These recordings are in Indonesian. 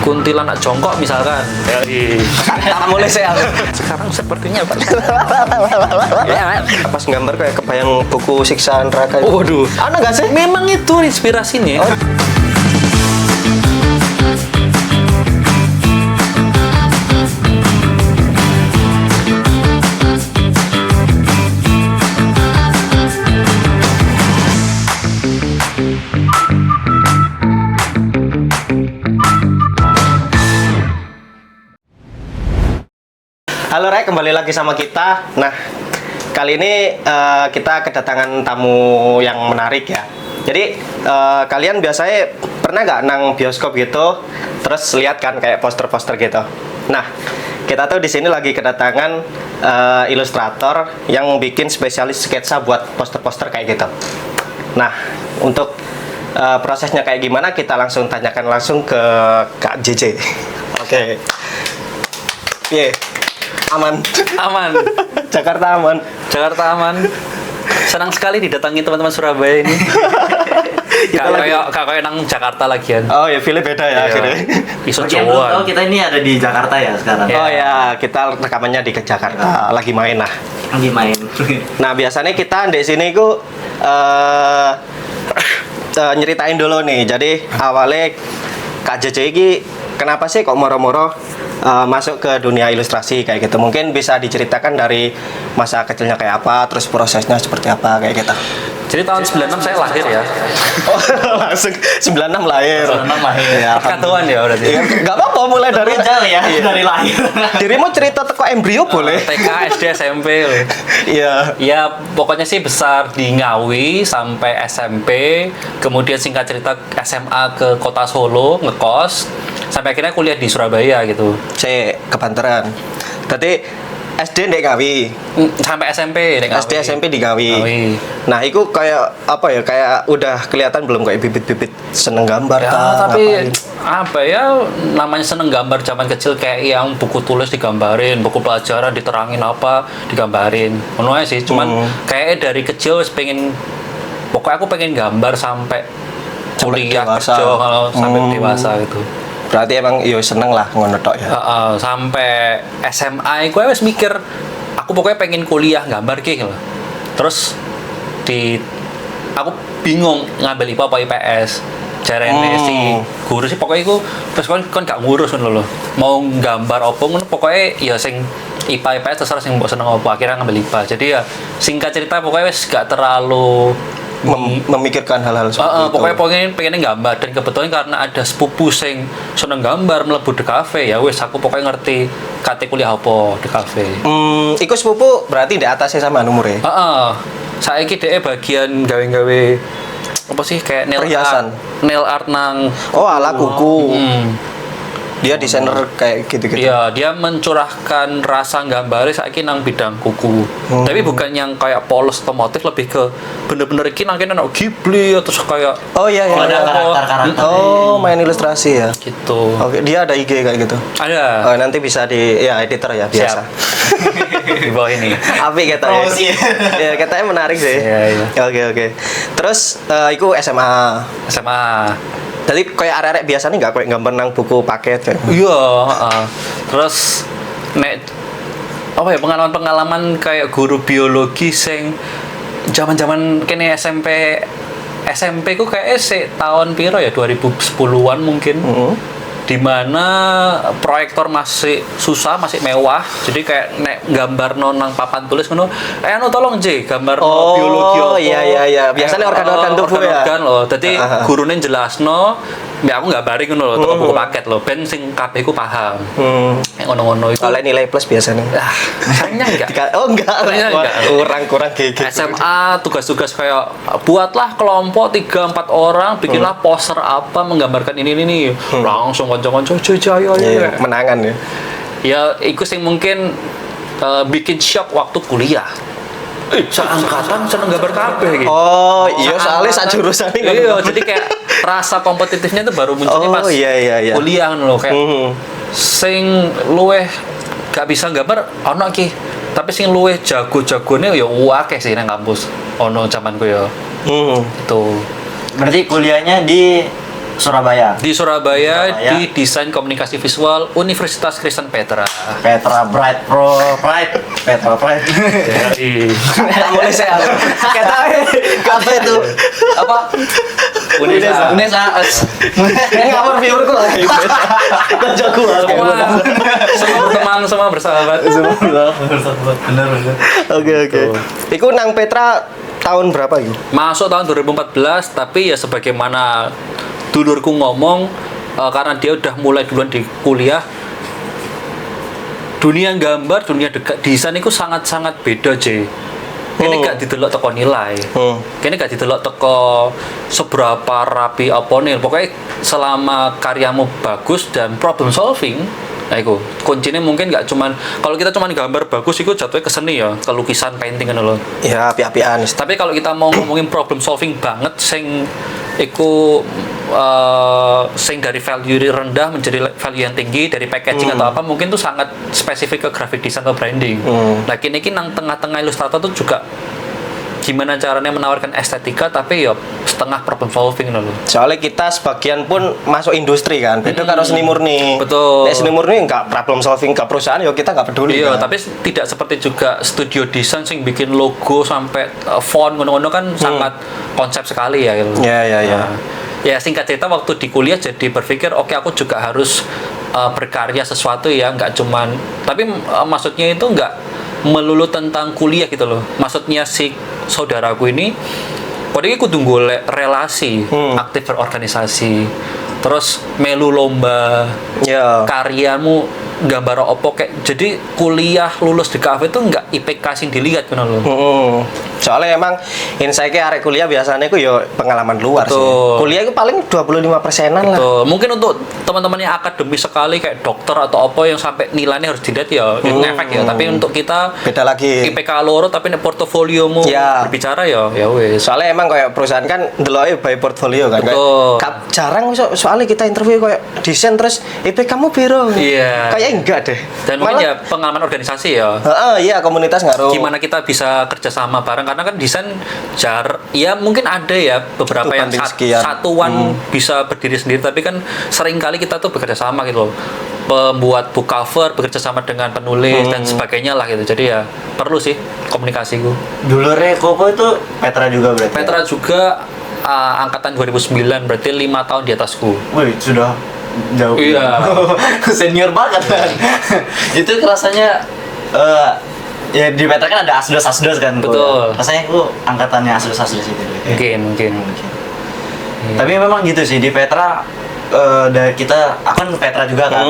kuntilanak jongkok misalkan. Tak mulai saya. Sekarang sepertinya Pak. Pas gambar kayak kebayang buku siksa neraka. Waduh. Ana nggak sih? Memang itu inspirasinya. Halo Rek, kembali lagi sama kita. Nah, kali ini kita kedatangan tamu yang menarik ya. Jadi kalian biasanya pernah nggak nang bioskop gitu, terus lihat kan kayak poster-poster gitu. Nah, kita tuh di sini lagi kedatangan ilustrator yang bikin spesialis sketsa buat poster-poster kayak gitu. Nah, untuk prosesnya kayak gimana kita langsung tanyakan langsung ke Kak JJ. Oke. Piye? Aman. Jakarta aman. Jakarta aman. Senang sekali didatangi teman-teman Surabaya ini. Kayak nang Jakarta lagian. Oh ya, feelnya beda ya akhirnya. Iso Bagi yang belum tahu, Jawa. kita ini ada di Jakarta ya sekarang. Oh ya, kita rekamannya di Jakarta, lagi main lah. Lagi main. Nah, biasanya kita di sini ku nyeritain dulu nih. Jadi awalnya Kak JJ ini kenapa sih kok moro-moro masuk ke dunia ilustrasi kayak gitu? Mungkin bisa diceritakan dari masa kecilnya kayak apa, terus prosesnya seperti apa kayak gitu. Jadi tahun 96 saya lahir ya. Oh, langsung 96 lahir. 96 lahir. Ya, Katuan ya berarti. iya, nggak apa-apa mulai dari Rojal ya, dari lahir. dirimu cerita teko embrio boleh. TK, SD, SMP loh. Iya. Ya pokoknya sih besar di Ngawi sampai SMP, kemudian singkat cerita SMA ke kota Solo ngekos, sampai akhirnya kuliah di Surabaya gitu. Saya kebanteran. Tadi SD ndek Ngawi. Sampai SMP nek SD SMP di Ngawi. Ngawi. Nah, itu kayak apa ya? Kayak udah kelihatan belum kayak bibit-bibit seneng gambar Ya, ta, tapi ngapain? apa ya namanya seneng gambar zaman kecil kayak yang buku tulis digambarin, buku pelajaran diterangin apa digambarin. Ngono ae sih, cuman kayak dari kecil wis pengen pokoknya aku pengen gambar sampai kuliah dewasa. kerja kalau sampai dewasa gitu. Berarti emang yo seneng lah ngono tok ya. Sampai SMA gue wis mikir aku pokoknya pengen kuliah gambar ki loh. Terus aku bingung ngambil IPA apa IPS. Jarene si guru sih pokoknya aku terus kon gak ngurus ngono lho. Mau gambar apa ngono pokoknya ya sing IPA IPS terserah sing mbok seneng apa, akhirnya ngambil IPA. Jadi ya singkat cerita pokoknya wis gak terlalu Memikirkan hal-hal seperti itu. pokoknya pengen gambar, dan kebetulan karena ada sepupu sing seneng gambar mlebu di kafe, ya wis aku pokoknya ngerti kate kuliah apa di kafe. Iku sepupu berarti di atasnya sama umurnya. Saiki dhek bagian gawe-gawe apa sih kayak Perhiasan. nail art nang Oh, ala kuku. hmm. Dia desainer kayak gitu-gitu. Iya, dia mencurahkan rasa gambarnya saiki nang bidang kuku. Tapi bukan yang kayak polos atau motif, lebih ke bener-bener iki nang kene ana Ghibli atau kayak Oh iya iya. Oh, ada iya. karakter-karakter. Oh, main ilustrasi ya. gitu. Oke, dia ada IG kayak gitu. Ada Oh, nanti bisa di ya editor ya biasa. di bawah ini. Apik kata ya. Promosi. Ya, katanya menarik sih. Iya. Oke. Terus iku SMA. SMA. Jadi kayak arek-arek biasanya nggak kayak gambar nang buku paket kayak. Iya, terus nek apa ya pengalaman-pengalaman kayak guru biologi sing zaman-zaman kene SMP ku kayak tahun piro ya 2010-an mungkin. Dimana proyektor masih susah, masih mewah, jadi kayak nek gambar nang papan tulis ngono, anu tolong J gambar biologi apa. Oh iya. Biasanya organ-organ tubuh ya. Organ loh, dadi gurune jelasno, mbak aku gambarin ngono lho, toko buku paket lho, ben sing kabeh ku paham. Nek ngono-ngono iku. Oleh nilai plus biasanya. Sayangnya enggak. Oh enggak. Ternyata enggak. Kurang GG. SMA tugas-tugas kayak buatlah kelompok 3-4 orang, bikinlah poster apa menggambarkan ini nih. Langsung kanca-kanca ayo. Iya, menangan ya. Ya iku sing mungkin bikin shock waktu kuliah. Seangkatan seneng gambar kabeh gitu. Oh, iya soalnya sak jurusan ini. Iya, jadi kayak rasa kompetitifnya itu baru munculnya pas iya. kuliah loh kayak sing luweh gak bisa gambar ono iki. Tapi sing luweh jago-jagone ya akeh sih nang kampus. Ono zamanku ya. Itu. Berarti kuliahnya di Surabaya. Di Surabaya, Surabaya. di Desain Komunikasi Visual Universitas Kristen Petra. Petra Bright Pro Pride. Petra Pride. Jadi Tak boleh saya. Kata apa itu? Apa? Unesa. Ngawur viewerku lagi. Kancaku Semua berteman, semua bersahabat. Bener. Oke. Iku nang Petra tahun berapa itu? Masuk tahun 2014, tapi ya sebagaimana dulurku ngomong, karena dia udah mulai duluan di kuliah, dunia gambar, dunia desain itu sangat-sangat beda, J. Ini gak didelok teko nilai. Kini gak didelok teko seberapa rapi apa nih. Pokoknya selama karyamu bagus dan problem solving, nah itu kuncinya mungkin gak cuman kalau kita cuman gambar bagus itu jatuhnya ke seni ya, ke lukisan, painting kan loh. Ya, api-apian. Tapi kalau kita mau ngomongin problem solving banget, sing sing dari value rendah menjadi value yang tinggi, dari packaging atau apa, mungkin tuh sangat spesifik ke graphic design atau branding. Nah kini nang tengah-tengah ilustrator tuh juga gimana caranya menawarkan estetika tapi ya setengah problem solving loh. Soalnya kita sebagian pun masuk industri kan, beda karo seni murni. Betul. Nek seni murni enggak problem solving ke perusahaan, ya kita nggak peduli. Iya, kan? tapi tidak seperti juga studio desain sing bikin logo sampai font ngono-ngono kan sangat konsep sekali ya gitu. Ya. Nah, ya singkat cerita waktu di kuliah jadi berpikir oke, aku juga harus berkarya sesuatu ya, nggak cuman tapi maksudnya itu nggak melulu tentang kuliah gitu loh. Maksudnya si saudaraku ini padahal aku tunggu relasi, aktif berorganisasi, terus melu lomba, Ya. karyamu gambar opo kayak, jadi kuliah lulus di kafe itu nggak IPK sing dilihat kan loh. Soalnya emang insight-nya arek kuliah biasanya itu ya pengalaman luar sih. Betul. Kuliah itu paling 25%-an lah. Tuh, mungkin untuk teman-teman yang akademis sekali kayak dokter atau apa yang sampai nilainya harus dilihat ya, ngefek ya. Tapi untuk kita Beda lagi. IPK loro tapi nek portofoliomu Ya. berbicara ya wes. Soalnya emang kayak perusahaan kan deloke by portfolio kan. Betul. Jarang soalnya kita interview kayak desain terus IP kamu piro. Iya. Kayak enggak deh. Dan mungkin ya pengalaman organisasi ya. Iya, komunitas ngaruh. Gimana kita bisa kerjasama bareng, karena kan desain ya mungkin ada ya beberapa Satu yang banding sekian. satuan bisa berdiri sendiri, tapi kan sering kali kita tuh bekerja sama gitu loh, pembuat book cover bekerja sama dengan penulis dan sebagainya lah gitu. Jadi ya perlu sih komunikasiku. Dulurnya Koko itu Petra juga berarti. Petra juga angkatan 2009, berarti 5 tahun di atasku. Wih, sudah jauh. Iya. Senior banget kan. Itu rasanya ya di Petra kan ada asdos kan. Betul. Rasanya aku angkatannya asdos itu. Mungkin. Iya. Tapi memang gitu sih di Petra, dari kita, aku kan Petra juga kan.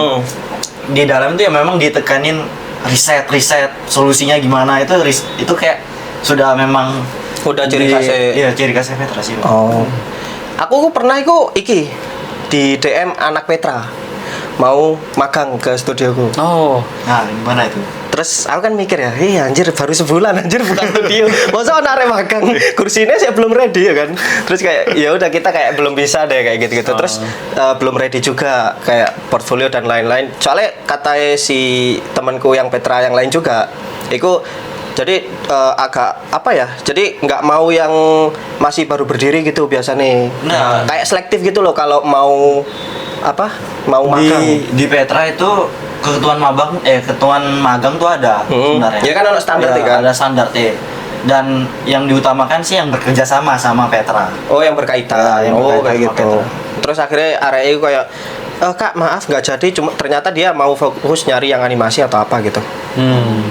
Di dalam itu ya memang ditekanin riset solusinya gimana, itu kayak sudah memang Udah ciri khasnya. Iya, ciri khasnya Petra sih. Oh. Aku pernah di DM anak Petra mau magang ke studioku. Oh, Nah, gimana itu? Terus aku kan mikir ya, anjir baru sebulan anjir buka studio. Masa anak arek magang, kursinya saya belum ready ya kan. Terus kayak ya udah kita kayak belum bisa deh kayak gitu-gitu. Terus belum ready juga kayak portfolio dan lain-lain. Soalnya kata si temanku yang Petra yang lain juga, itu jadi agak apa ya? Jadi nggak mau yang masih baru berdiri gitu biasanya. Nah. Kayak selektif gitu loh kalau mau mau magang. Di Petra itu ketentuan magang tuh ada sebenarnya. Ya kan ada standar ya, kan? Ada standar dan yang diutamakan sih yang bekerja sama Petra. Oh, yang berkaitan. Ya, yang Oh, berkaitan kayak sama gitu. Petra. Terus akhirnya area itu kayak Kak, maaf nggak jadi, cuma ternyata dia mau fokus nyari yang animasi atau apa gitu.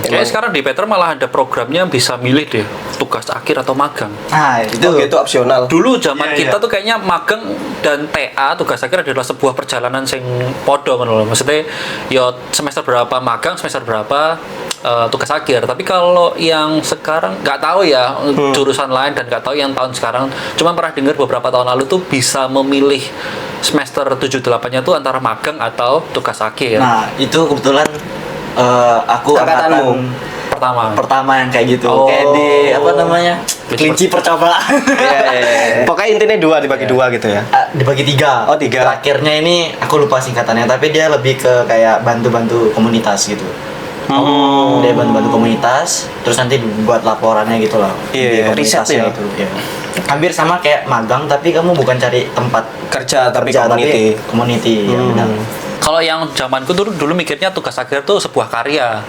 Kayaknya sekarang di Petra malah ada programnya bisa milih deh tugas akhir atau magang. Nah, itu Itu opsional. Dulu zaman Iya, kita iya. tuh kayaknya magang dan TA tugas akhir adalah sebuah perjalanan sing podo kan loh. Maksudnya ya semester berapa magang, semester berapa tugas akhir. Tapi kalau yang sekarang nggak tahu ya jurusan lain dan nggak tahu yang tahun sekarang. Cuma pernah dengar beberapa tahun lalu tuh bisa memilih semester 7-8-nya tuh antara magang atau tugas akhir. Nah, itu kebetulan aku Angkatanmu? angkatan Pertama. pertama yang kayak gitu. Oh. Kayak di apa namanya? Kelinci percobaan. Iya. Pokoknya intinya dibagi dua gitu ya. Dibagi 3. Oh, 3. Terakhirnya ini aku lupa singkatannya, tapi dia lebih ke kayak bantu-bantu komunitas gitu. Dia bantu-bantu komunitas, terus nanti buat laporannya gitu lah. Iya, Di komunitasnya riset ya. itu. Iya. hampir sama kayak magang tapi kamu bukan cari tempat Kerja tapi kerja, community. tapi community ya benar. Kalau yang zamanku dulu mikirnya tugas akhir tuh sebuah karya.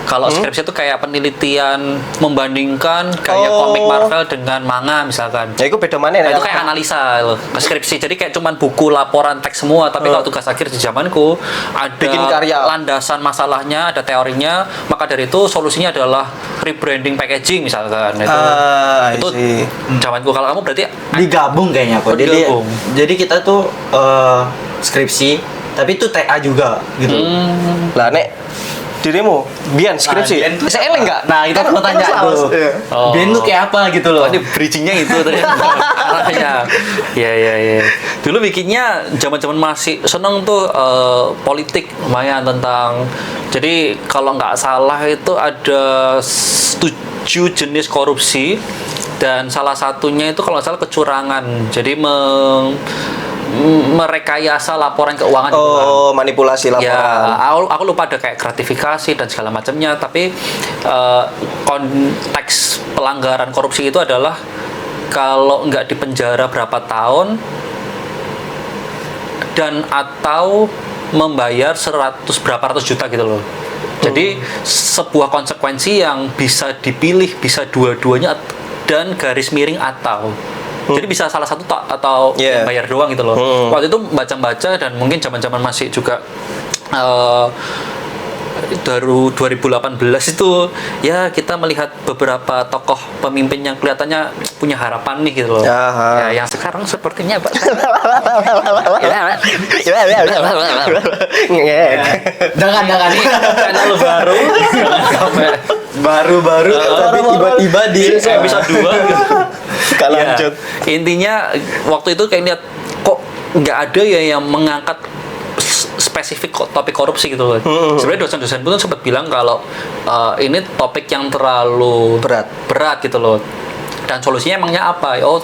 Kalau skripsi itu kayak penelitian membandingkan gaya Oh. komik Marvel dengan manga misalkan. Ya itu beda mana Nah, ya? itu kayak analisa loh, skripsi. Jadi kayak cuman buku laporan teks semua, tapi kalau tugas akhir di zamanku ada Bikin karya. landasan masalahnya, ada teorinya, maka dari itu solusinya adalah rebranding packaging misalkan. Itu zamanku. Kalau kamu berarti Digabung kayaknya kok. Oh, digabung. Jadi kita tuh skripsi tapi itu TA juga gitu. Lah nek dirimu Bian skripsi. Bian tuh Saya eleng enggak? Nah, itu aku tanya tuh. Iya. Oh. Bian tuh kayak apa gitu loh. Oh, ini bridgingnya itu ternyata arahnya. Iya. Dulu bikinnya zaman-zaman masih seneng tuh politik lumayan tentang. Jadi kalau nggak salah itu ada 7 jenis korupsi dan salah satunya itu kalau nggak salah kecurangan. Jadi merekayasa laporan keuangan gitu kan. Oh, manipulasi laporan. Ya, aku lupa ada kayak gratifikasi dan segala macamnya, tapi konteks pelanggaran korupsi itu adalah kalau nggak dipenjara berapa tahun dan atau membayar berapa ratus juta gitu loh. Jadi sebuah konsekuensi yang bisa dipilih, bisa dua-duanya dan garis miring atau. Jadi bisa salah satu atau yang bayar doang gitu loh. Waktu itu baca-baca dan mungkin zaman-zaman masih juga baru 2018 itu ya kita melihat beberapa tokoh pemimpin yang kelihatannya punya harapan nih gitu loh. Ya, yang sekarang sepertinya Pak. Jangan ini channel baru tapi tiba-tiba di episode 2 gitu. Gak lanjut. Intinya waktu itu kayak lihat kok nggak ada ya yang mengangkat spesifik topik korupsi gitu loh. Sebenarnya dosen-dosen pun sempat bilang kalau ini topik yang terlalu berat gitu loh. Dan solusinya emangnya apa? Oh,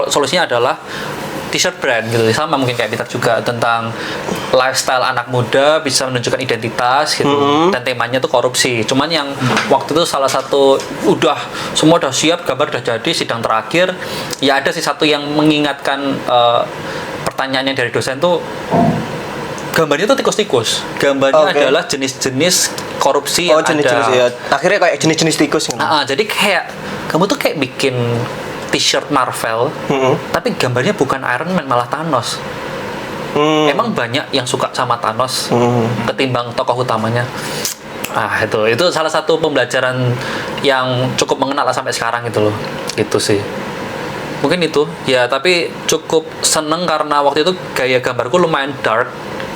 solusinya adalah t-shirt brand gitu. Sama mungkin kayak Peter juga tentang lifestyle anak muda bisa menunjukkan identitas gitu. Dan temanya tuh korupsi. Cuman yang waktu itu salah satu semua udah siap, gambar udah jadi, sidang terakhir ya ada sih satu yang mengingatkan pertanyaannya dari dosen tuh gambarnya tuh tikus-tikus. Gambarnya adalah jenis-jenis korupsi yang jenis-jenis ada. ya. Akhirnya kayak jenis-jenis tikus gitu. Jadi kayak kamu tuh kayak bikin t-shirt Marvel, tapi gambarnya bukan Iron Man malah Thanos. Emang banyak yang suka sama Thanos ketimbang tokoh utamanya. Itu salah satu pembelajaran yang cukup mengena lah sampai sekarang gitu loh. Gitu sih. Mungkin itu ya, tapi cukup seneng karena waktu itu gaya gambarku lumayan dark.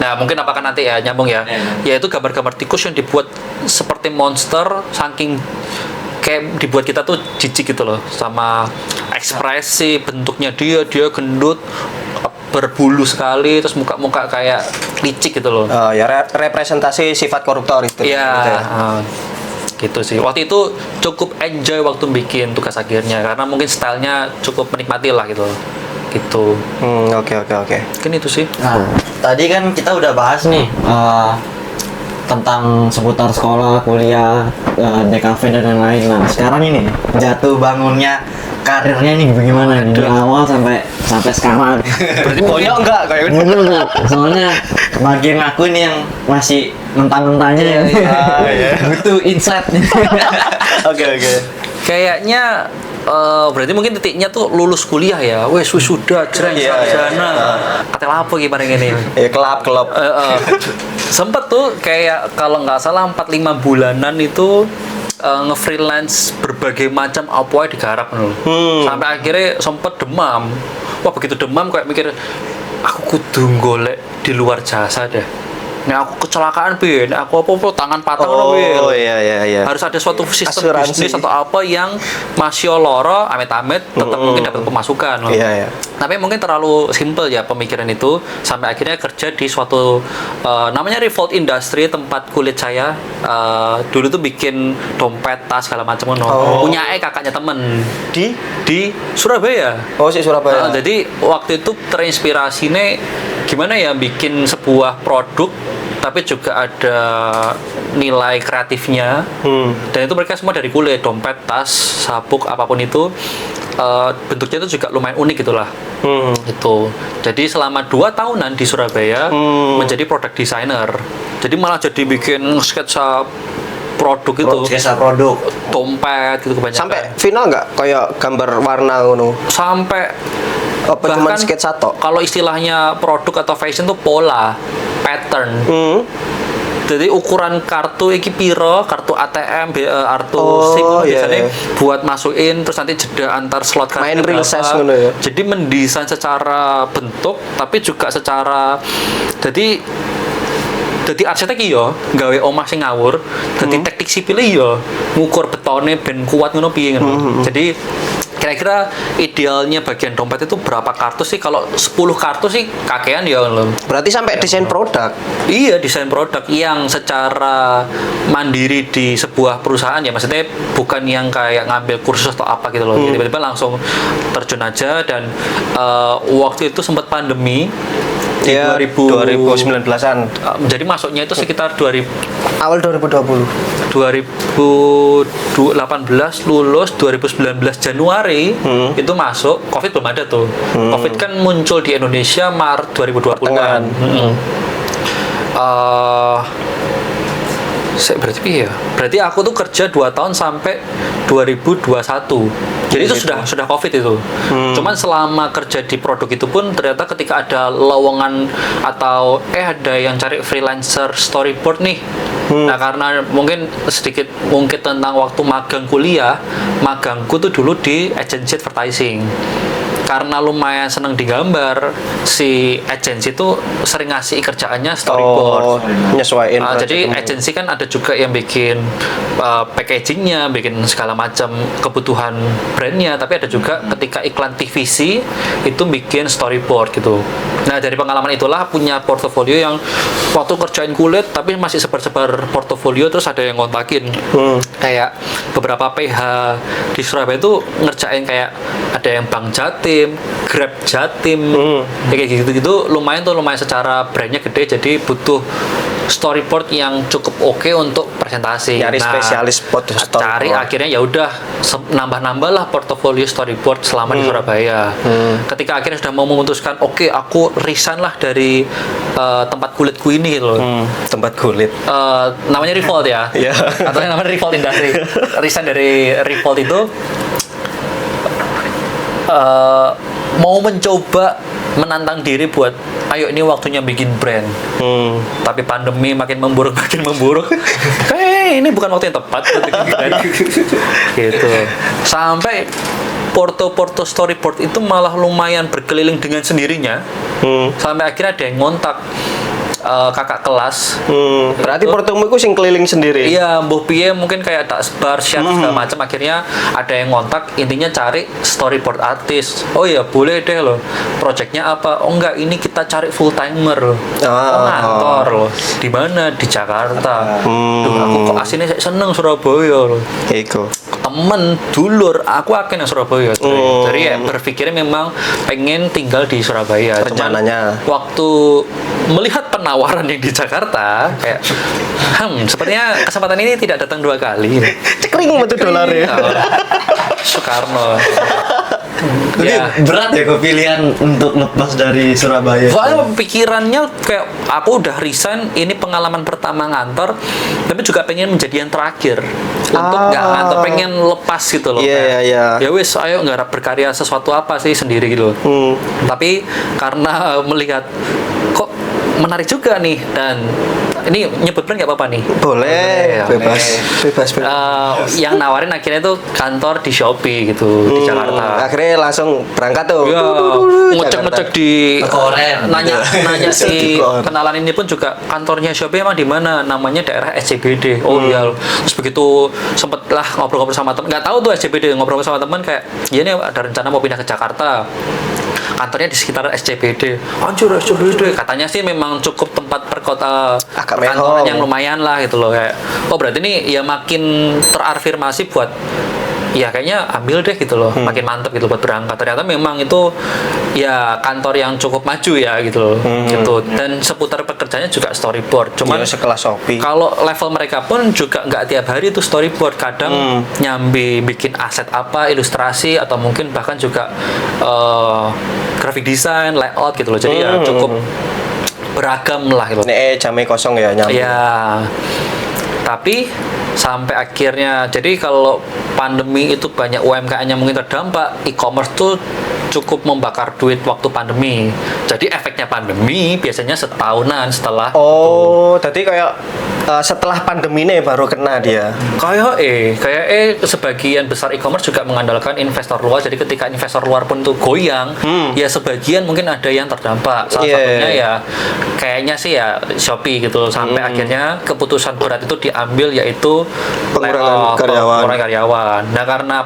Nah mungkin apakah nanti ya nyambung ya, yaitu gambar-gambar tikus yang dibuat seperti monster, saking kayak dibuat kita tuh jijik gitu loh sama ekspresi bentuknya dia gendut, berbulu sekali, terus muka-muka kayak licik gitu loh. Ya representasi sifat koruptor itu. Iya. Gitu sih. Waktu itu cukup enjoy waktu bikin tugas akhirnya karena mungkin stylenya cukup menikmati lah gitu. Gitu. Oke. Mungkin itu sih. Nah, tadi kan kita udah bahas nih tentang seputar sekolah, kuliah, DKV dan lain-lain. Nah, sekarang ini jatuh bangunnya karirnya nih bagaimana nih dari awal sampai sekarang. Berarti pokoknya enggak kayak gitu. Soalnya bagian aku ini yang masih mentah-mentahnya butuh insight nih. Oke. Kayaknya berarti mungkin titiknya tuh lulus kuliah ya. Wes sudah jreng sarjana. Katel apa gimana gini? Ya kelap. Sempet tuh kayak kalau nggak salah 4-5 bulanan itu nge-freelance berbagai macam apa yang digarap loh. Sampai akhirnya sempet demam. Wah begitu demam kayak mikir aku kudu golek di luar jasa deh. Nah aku kecelakaan bin, aku apa tangan patah Iya. harus ada suatu sistem Asuransi. bisnis atau apa yang masih loro amit-amit tetap mungkin dapat pemasukan. Iya. Tapi mungkin terlalu simple ya pemikiran itu sampai akhirnya kerja di suatu namanya Revolt Industry, tempat kulit saya dulu tuh bikin dompet, tas segala macam punya kakaknya temen di Surabaya. Si Surabaya. Jadi waktu itu terinspirasi nih gimana ya bikin sebuah produk tapi juga ada nilai kreatifnya. Dan itu mereka semua dari kulit, dompet, tas, sabuk, apapun itu bentuknya itu juga lumayan unik gitulah. Itu. Jadi selama 2 tahunan di Surabaya menjadi product designer. Jadi malah jadi bikin sketsa produk itu. Sketsa produk. Dompet gitu kebanyakan. Sampai final nggak kayak gambar warna ngono? Sampai Apa cuma sketsa tok? kalau istilahnya produk atau fashion tuh pola, pattern. Jadi ukuran kartu iki piro, kartu ATM, kartu SIM biasanya buat masukin terus nanti jeda antar slot kartu main real size berapa. ngono ya. Jadi mendesain secara bentuk tapi juga secara jadi arsitek iya gawe omah sing ngawur, dadi teknik sipil iya ngukur betone ben kuat ngono piye ngono. Jadi kira-kira idealnya bagian dompet itu berapa kartu sih? Kalau 10 kartu sih kakean ya loh. Berarti sampai desain produk. Iya, desain produk yang secara mandiri di sebuah perusahaan ya, maksudnya bukan yang kayak ngambil kursus atau apa gitu loh. Tiba-tiba langsung terjun aja dan waktu itu sempat pandemi di Ya, 2019-an. Jadi masuknya itu sekitar 2000 Awal 2020. 2018 lulus, 2019 Januari itu masuk, Covid belum ada tuh. Covid kan muncul di Indonesia Maret 2020 kan. Berarti ya? Berarti aku tuh kerja 2 tahun sampai 2021. Jadi itu sudah Covid itu. Cuman selama kerja di produk itu pun ternyata ketika ada lowongan atau ada yang cari freelancer storyboard nih. Nah, karena mungkin sedikit mungkin tentang waktu magang kuliah, magangku tuh dulu di agency advertising. Karena lumayan seneng digambar, si agensi itu sering ngasih kerjaannya storyboard. Nyesuaiin. Jadi agensi kan ada juga yang bikin packagingnya, bikin segala macam kebutuhan brandnya, tapi ada juga ketika iklan TVC itu bikin storyboard gitu. Nah, dari pengalaman itulah punya portofolio yang waktu kerjain kulit tapi masih sebar-sebar portofolio, terus ada yang ngontakin. Kayak beberapa PH di Surabaya itu ngerjain kayak ada yang Bank Jatim, Grab Jatim, kayak gitu-gitu lumayan secara brandnya gede, jadi butuh storyboard yang cukup oke untuk presentasi. Cari spesialis storyboard. Cari akhirnya ya udah nambah-nambah lah portofolio storyboard selama di Surabaya. Ketika akhirnya sudah mau memutuskan, oke, aku resign lah dari tempat kulitku ini gitu loh. Tempat kulit. Namanya Revolt ya. Atau yang namanya Revolt Industry. Resign dari Revolt itu mau mencoba menantang diri buat ayo ini waktunya bikin brand. Tapi pandemi makin memburuk ini bukan waktu yang tepat gitu. Sampai porto storyboard itu malah lumayan berkeliling dengan sendirinya. Sampai akhirnya ada yang ngontak kakak kelas. Berarti portomu itu sing keliling sendiri. Iya, mbuh piye mungkin kayak tak sebar share segala macam, akhirnya ada yang ngontak, intinya cari storyboard artis. Oh ya, boleh deh loh. Projectnya apa? Oh enggak, ini kita cari full timer loh. Ngantor loh. Di mana? Di Jakarta. Duh, aku kok aslinya seneng Surabaya loh. Iku. Temen, dulur, aku akan yang Surabaya. Jadi ya berpikirnya memang pengen tinggal di Surabaya. Rencananya. Waktu melihat penawaran yang di Jakarta, kayak sepertinya kesempatan ini tidak datang 2 kali. Cekring betul dolarnya. Soekarno. Jadi berat ya kepilihan untuk lepas dari Surabaya. Soalnya pikirannya kayak aku udah resign, ini pengalaman pertama ngantor, tapi juga pengen menjadi yang terakhir. Untuk nggak ngantor, pengen lepas gitu loh. Ya wis, ayo nggak berkarya sesuatu apa sih sendiri gitu. Tapi karena melihat kok menarik juga nih, dan ini nyebut brand nggak apa-apa nih? Boleh, bebas. Yang nawarin akhirnya tuh kantor di Shopee gitu di Jakarta. Akhirnya langsung berangkat tuh. Ya, ngecek di nanya si kenalan ini pun juga kantornya Shopee emang di mana? Namanya daerah SCBD. Oh iya. Terus begitu sempet lah ngobrol-ngobrol sama temen, nggak tahu tuh SCBD, ngobrol sama temen kayak, ya ini ada rencana mau pindah ke Jakarta. Kantornya di sekitar SCBD. Anjir, SCBD. Katanya sih memang cukup tempat perkota kantoran yang lumayan lah gitu loh kayak. Oh berarti ini ya makin terafirmasi buat ya kayaknya ambil deh gitu loh, makin mantep gitu buat berangkat. Ternyata memang itu ya kantor yang cukup maju ya gitu loh, gitu. Dan seputar pekerjaannya juga storyboard. Cuman Ya, sekelas Shopee. kalau level mereka pun juga nggak tiap hari itu storyboard, kadang nyambi bikin aset apa, ilustrasi atau mungkin bahkan juga graphic design, layout gitu loh. Jadi ya cukup beragam lah gitu. Nek jamnya kosong ya nyampe. Ya, tapi sampai akhirnya, jadi kalau pandemi itu banyak UMKM yang mungkin terdampak, e-commerce tuh cukup membakar duit waktu pandemi. Jadi efeknya pandemi biasanya setahunan setelah Oh, jadi kayak setelah pandemi ini baru kena dia. kayak sebagian besar e-commerce juga mengandalkan investor luar. Jadi ketika investor luar pun tuh goyang, ya sebagian mungkin ada yang terdampak. Salah Iya. satunya ya kayaknya sih ya Shopee gitu. Sampai akhirnya keputusan berat itu diambil, yaitu Pengurangan layoff, karyawan. pengurangan karyawan. Nah, karena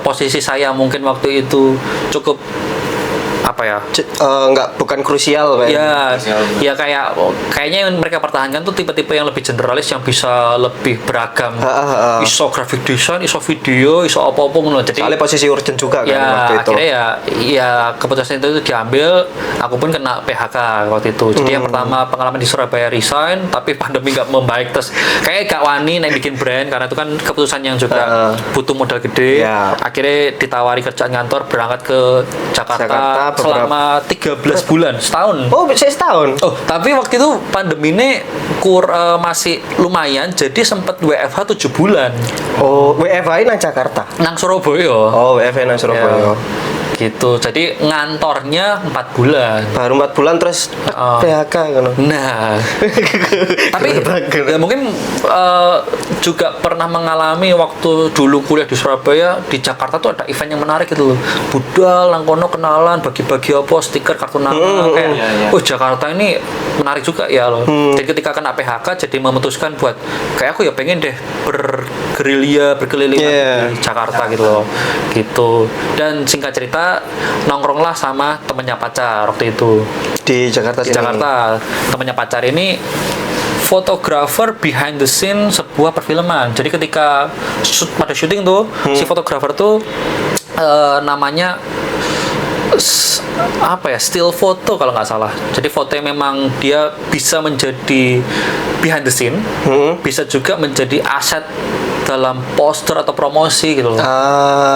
posisi saya mungkin waktu itu cukup apa ya? Bukan krusial Pak. Ya kayaknya yang mereka pertahankan tuh tipe-tipe yang lebih generalis, yang bisa lebih beragam. Iso graphic design, iso video, iso apa-apa ngono. Jadi Soalnya posisi urgent juga kan ya waktu itu. akhirnya ya keputusan itu diambil. Aku pun kena PHK waktu itu. Jadi yang pertama pengalaman di Surabaya resign, tapi pandemi nggak membaik, terus kayak gak wani nek bikin brand karena itu kan keputusan yang juga butuh modal gede. Ya. Akhirnya ditawari kerjaan kantor, berangkat ke Jakarta selama 13 bulan, setahun. Oh, bisa setahun. Oh, tapi waktu itu pandemi ini masih lumayan, jadi sempat WFH 7 bulan Oh, WFH nang Jakarta. nang Surabaya. Oh, WFH nang Surabaya. Ya, gitu. Jadi ngantornya 4 bulan. Baru 4 bulan terus PHK kan. Nah, tapi ya mungkin juga pernah mengalami waktu dulu kuliah di Surabaya. Di Jakarta tuh ada event yang menarik gitu loh. Budal, langkono kenalan, bagi-bagi apa, stiker, kartu nama. Kayak, oh Jakarta ini menarik juga ya loh. Jadi ketika kena PHK, jadi memutuskan buat kayak aku ya pengen deh bergerilya, berkeliling di Jakarta gitu loh. Gitu. Dan singkat cerita, nongkronglah sama temennya pacar waktu itu Di Jakarta di Jakarta. Temennya pacar ini fotografer behind the scene sebuah perfilman. Jadi ketika pada syuting tuh si fotografer tuh namanya apa ya, still foto kalau nggak salah. Jadi foto yang memang dia bisa menjadi behind the scene, bisa juga menjadi aset dalam poster atau promosi gitu loh.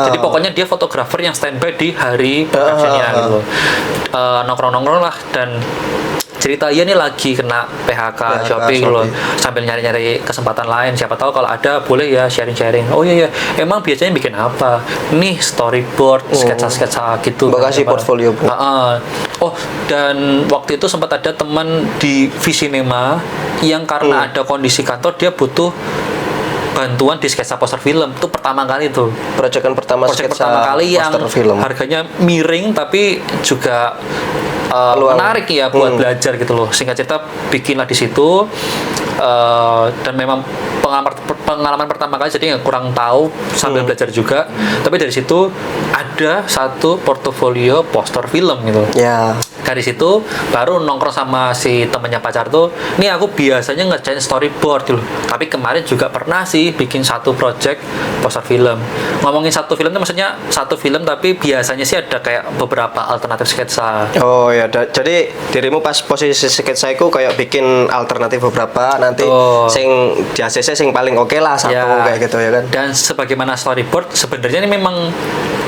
Jadi pokoknya dia fotografer yang standby di hari productionnya gitu loh. Nongkrong-nongkrong lah, dan cerita nih lagi kena PHK Shopee gitu loh, sambil nyari-nyari kesempatan lain, siapa tahu kalau ada boleh ya sharing-sharing. Oh iya, emang biasanya bikin apa nih, storyboard, sketsa-sketsa gitu. Bekasi portfolio Bu. Oh, dan waktu itu sempat ada teman di Visinema yang karena ada kondisi kantor dia butuh bantuan di sketsa poster film. Itu pertama kali tuh. Project pertama kali yang film. Harganya miring tapi juga menarik ya buat belajar gitu loh. Singkat cerita bikinlah di situ, dan memang pengalaman pertama kali, jadi nggak kurang tahu, sambil belajar juga. Tapi dari situ ada satu portofolio poster film gitu. Ya. Dari situ baru nongkrong sama si temennya pacar tuh, nih aku biasanya ngerjain storyboard gitu. Tapi kemarin juga pernah sih bikin satu project poster film. Ngomongin satu film itu maksudnya satu film, tapi biasanya sih ada kayak beberapa alternatif sketsa. Oh ya, jadi dirimu pas posisi sketsa itu kayak bikin alternatif beberapa, nanti sing di ACC sing paling oke lah satu kayak gitu ya kan. Dan sebagaimana storyboard sebenarnya ini memang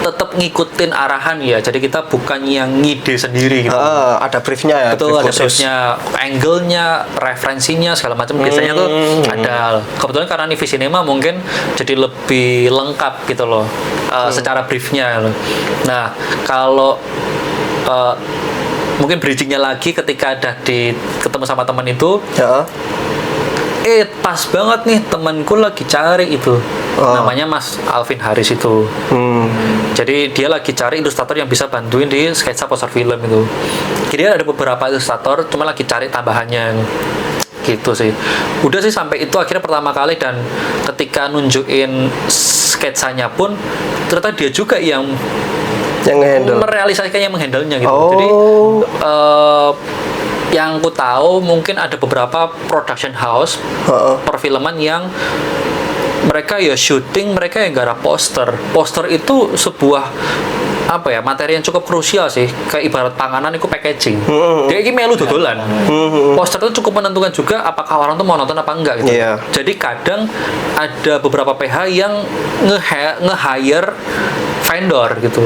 tetap ngikutin arahan ya. Jadi kita bukan yang ngide sendiri gitu. Ada briefnya ya. Betul, ada briefnya, angle-nya, referensinya segala macam biasanya tuh ada. Kebetulan karena ini Visinema mungkin jadi lebih lengkap gitu loh, secara briefnya loh. Nah, kalau mungkin bridgingnya lagi ketika ada ketemu sama teman itu, pas banget nih temanku lagi cari itu, namanya Mas Alvin Haris itu. Jadi dia lagi cari ilustrator yang bisa bantuin di sketsa poster film itu. Jadi ada beberapa ilustrator, cuma lagi cari tambahannya gitu sih. Udah sih sampai itu akhirnya pertama kali, dan ketika nunjukin sketsanya pun ternyata dia juga yang merealisasikan, yang menghandle-nya gitu. Jadi yang ku tahu mungkin ada beberapa production house perfilman yang mereka ya syuting, mereka yang garap poster. Poster itu sebuah apa ya, materi yang cukup krusial sih. Kayak ibarat panganan itu packaging. Dia ini melu dodolan. Poster itu cukup menentukan juga apakah orang tuh mau nonton apa enggak gitu. Iya. Jadi kadang ada beberapa PH yang nge-hire vendor gitu.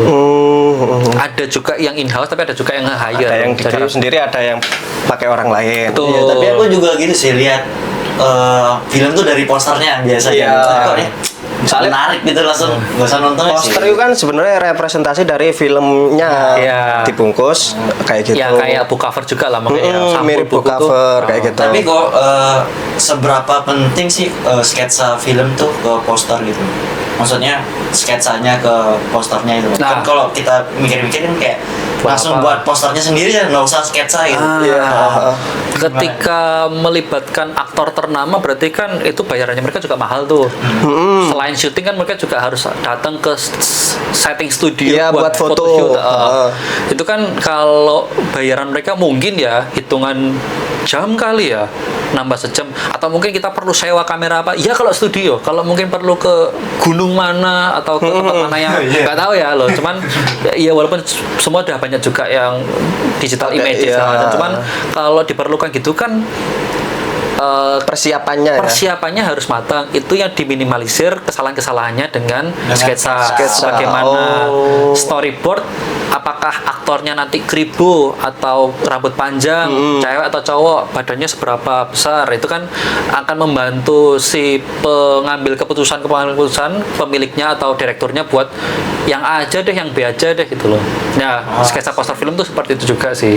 Ada juga yang in-house tapi ada juga yang nge-hire. Ada yang digarap sendiri, ada yang pakai orang lain. Betul. Iya, tapi aku juga gitu sih lihat film tuh dari posternya biasanya. Iya. Kok ya, Misalnya- menarik gitu langsung nggak usah nonton Poster sih. itu kan sebenarnya representasi dari filmnya Iya. dibungkus kayak gitu. Ya kayak book cover juga lah makanya sampul mirip book buku tuh. cover kayak gitu. Tapi kok seberapa penting sih sketsa film tuh ke poster gitu? Maksudnya sketsanya ke posternya itu. Nah. Kan kalau kita mikir-mikir kan kayak Buat langsung apa? buat posternya sendiri ya, nggak usah sketsa gitu. Iya. Ketika melibatkan aktor ternama berarti kan itu bayarannya mereka juga mahal tuh. Selain syuting kan mereka juga harus datang ke setting studio Iya, buat foto. photoshoot. Heeh. Itu kan kalau bayaran mereka mungkin ya hitungan jam kali ya, nambah sejam, atau mungkin kita perlu sewa kamera apa ya kalau studio, kalau mungkin perlu ke gunung mana atau ke tempat mana yang nggak tahu ya loh, cuman ya walaupun semua udah banyak juga yang digital Oke, image iya. segala macam, cuman kalau diperlukan gitu kan Persiapannya ya. persiapannya harus matang. Itu yang diminimalisir kesalahan-kesalahannya dengan sketsa. sketsa. Bagaimana Oh. storyboard, apakah aktornya nanti kribo atau rambut panjang, cewek atau cowok, badannya seberapa besar, itu kan akan membantu si pengambil keputusan pemiliknya atau direkturnya buat yang A aja deh, yang B aja deh gitu loh. Nah, sketsa poster film tuh seperti itu juga sih.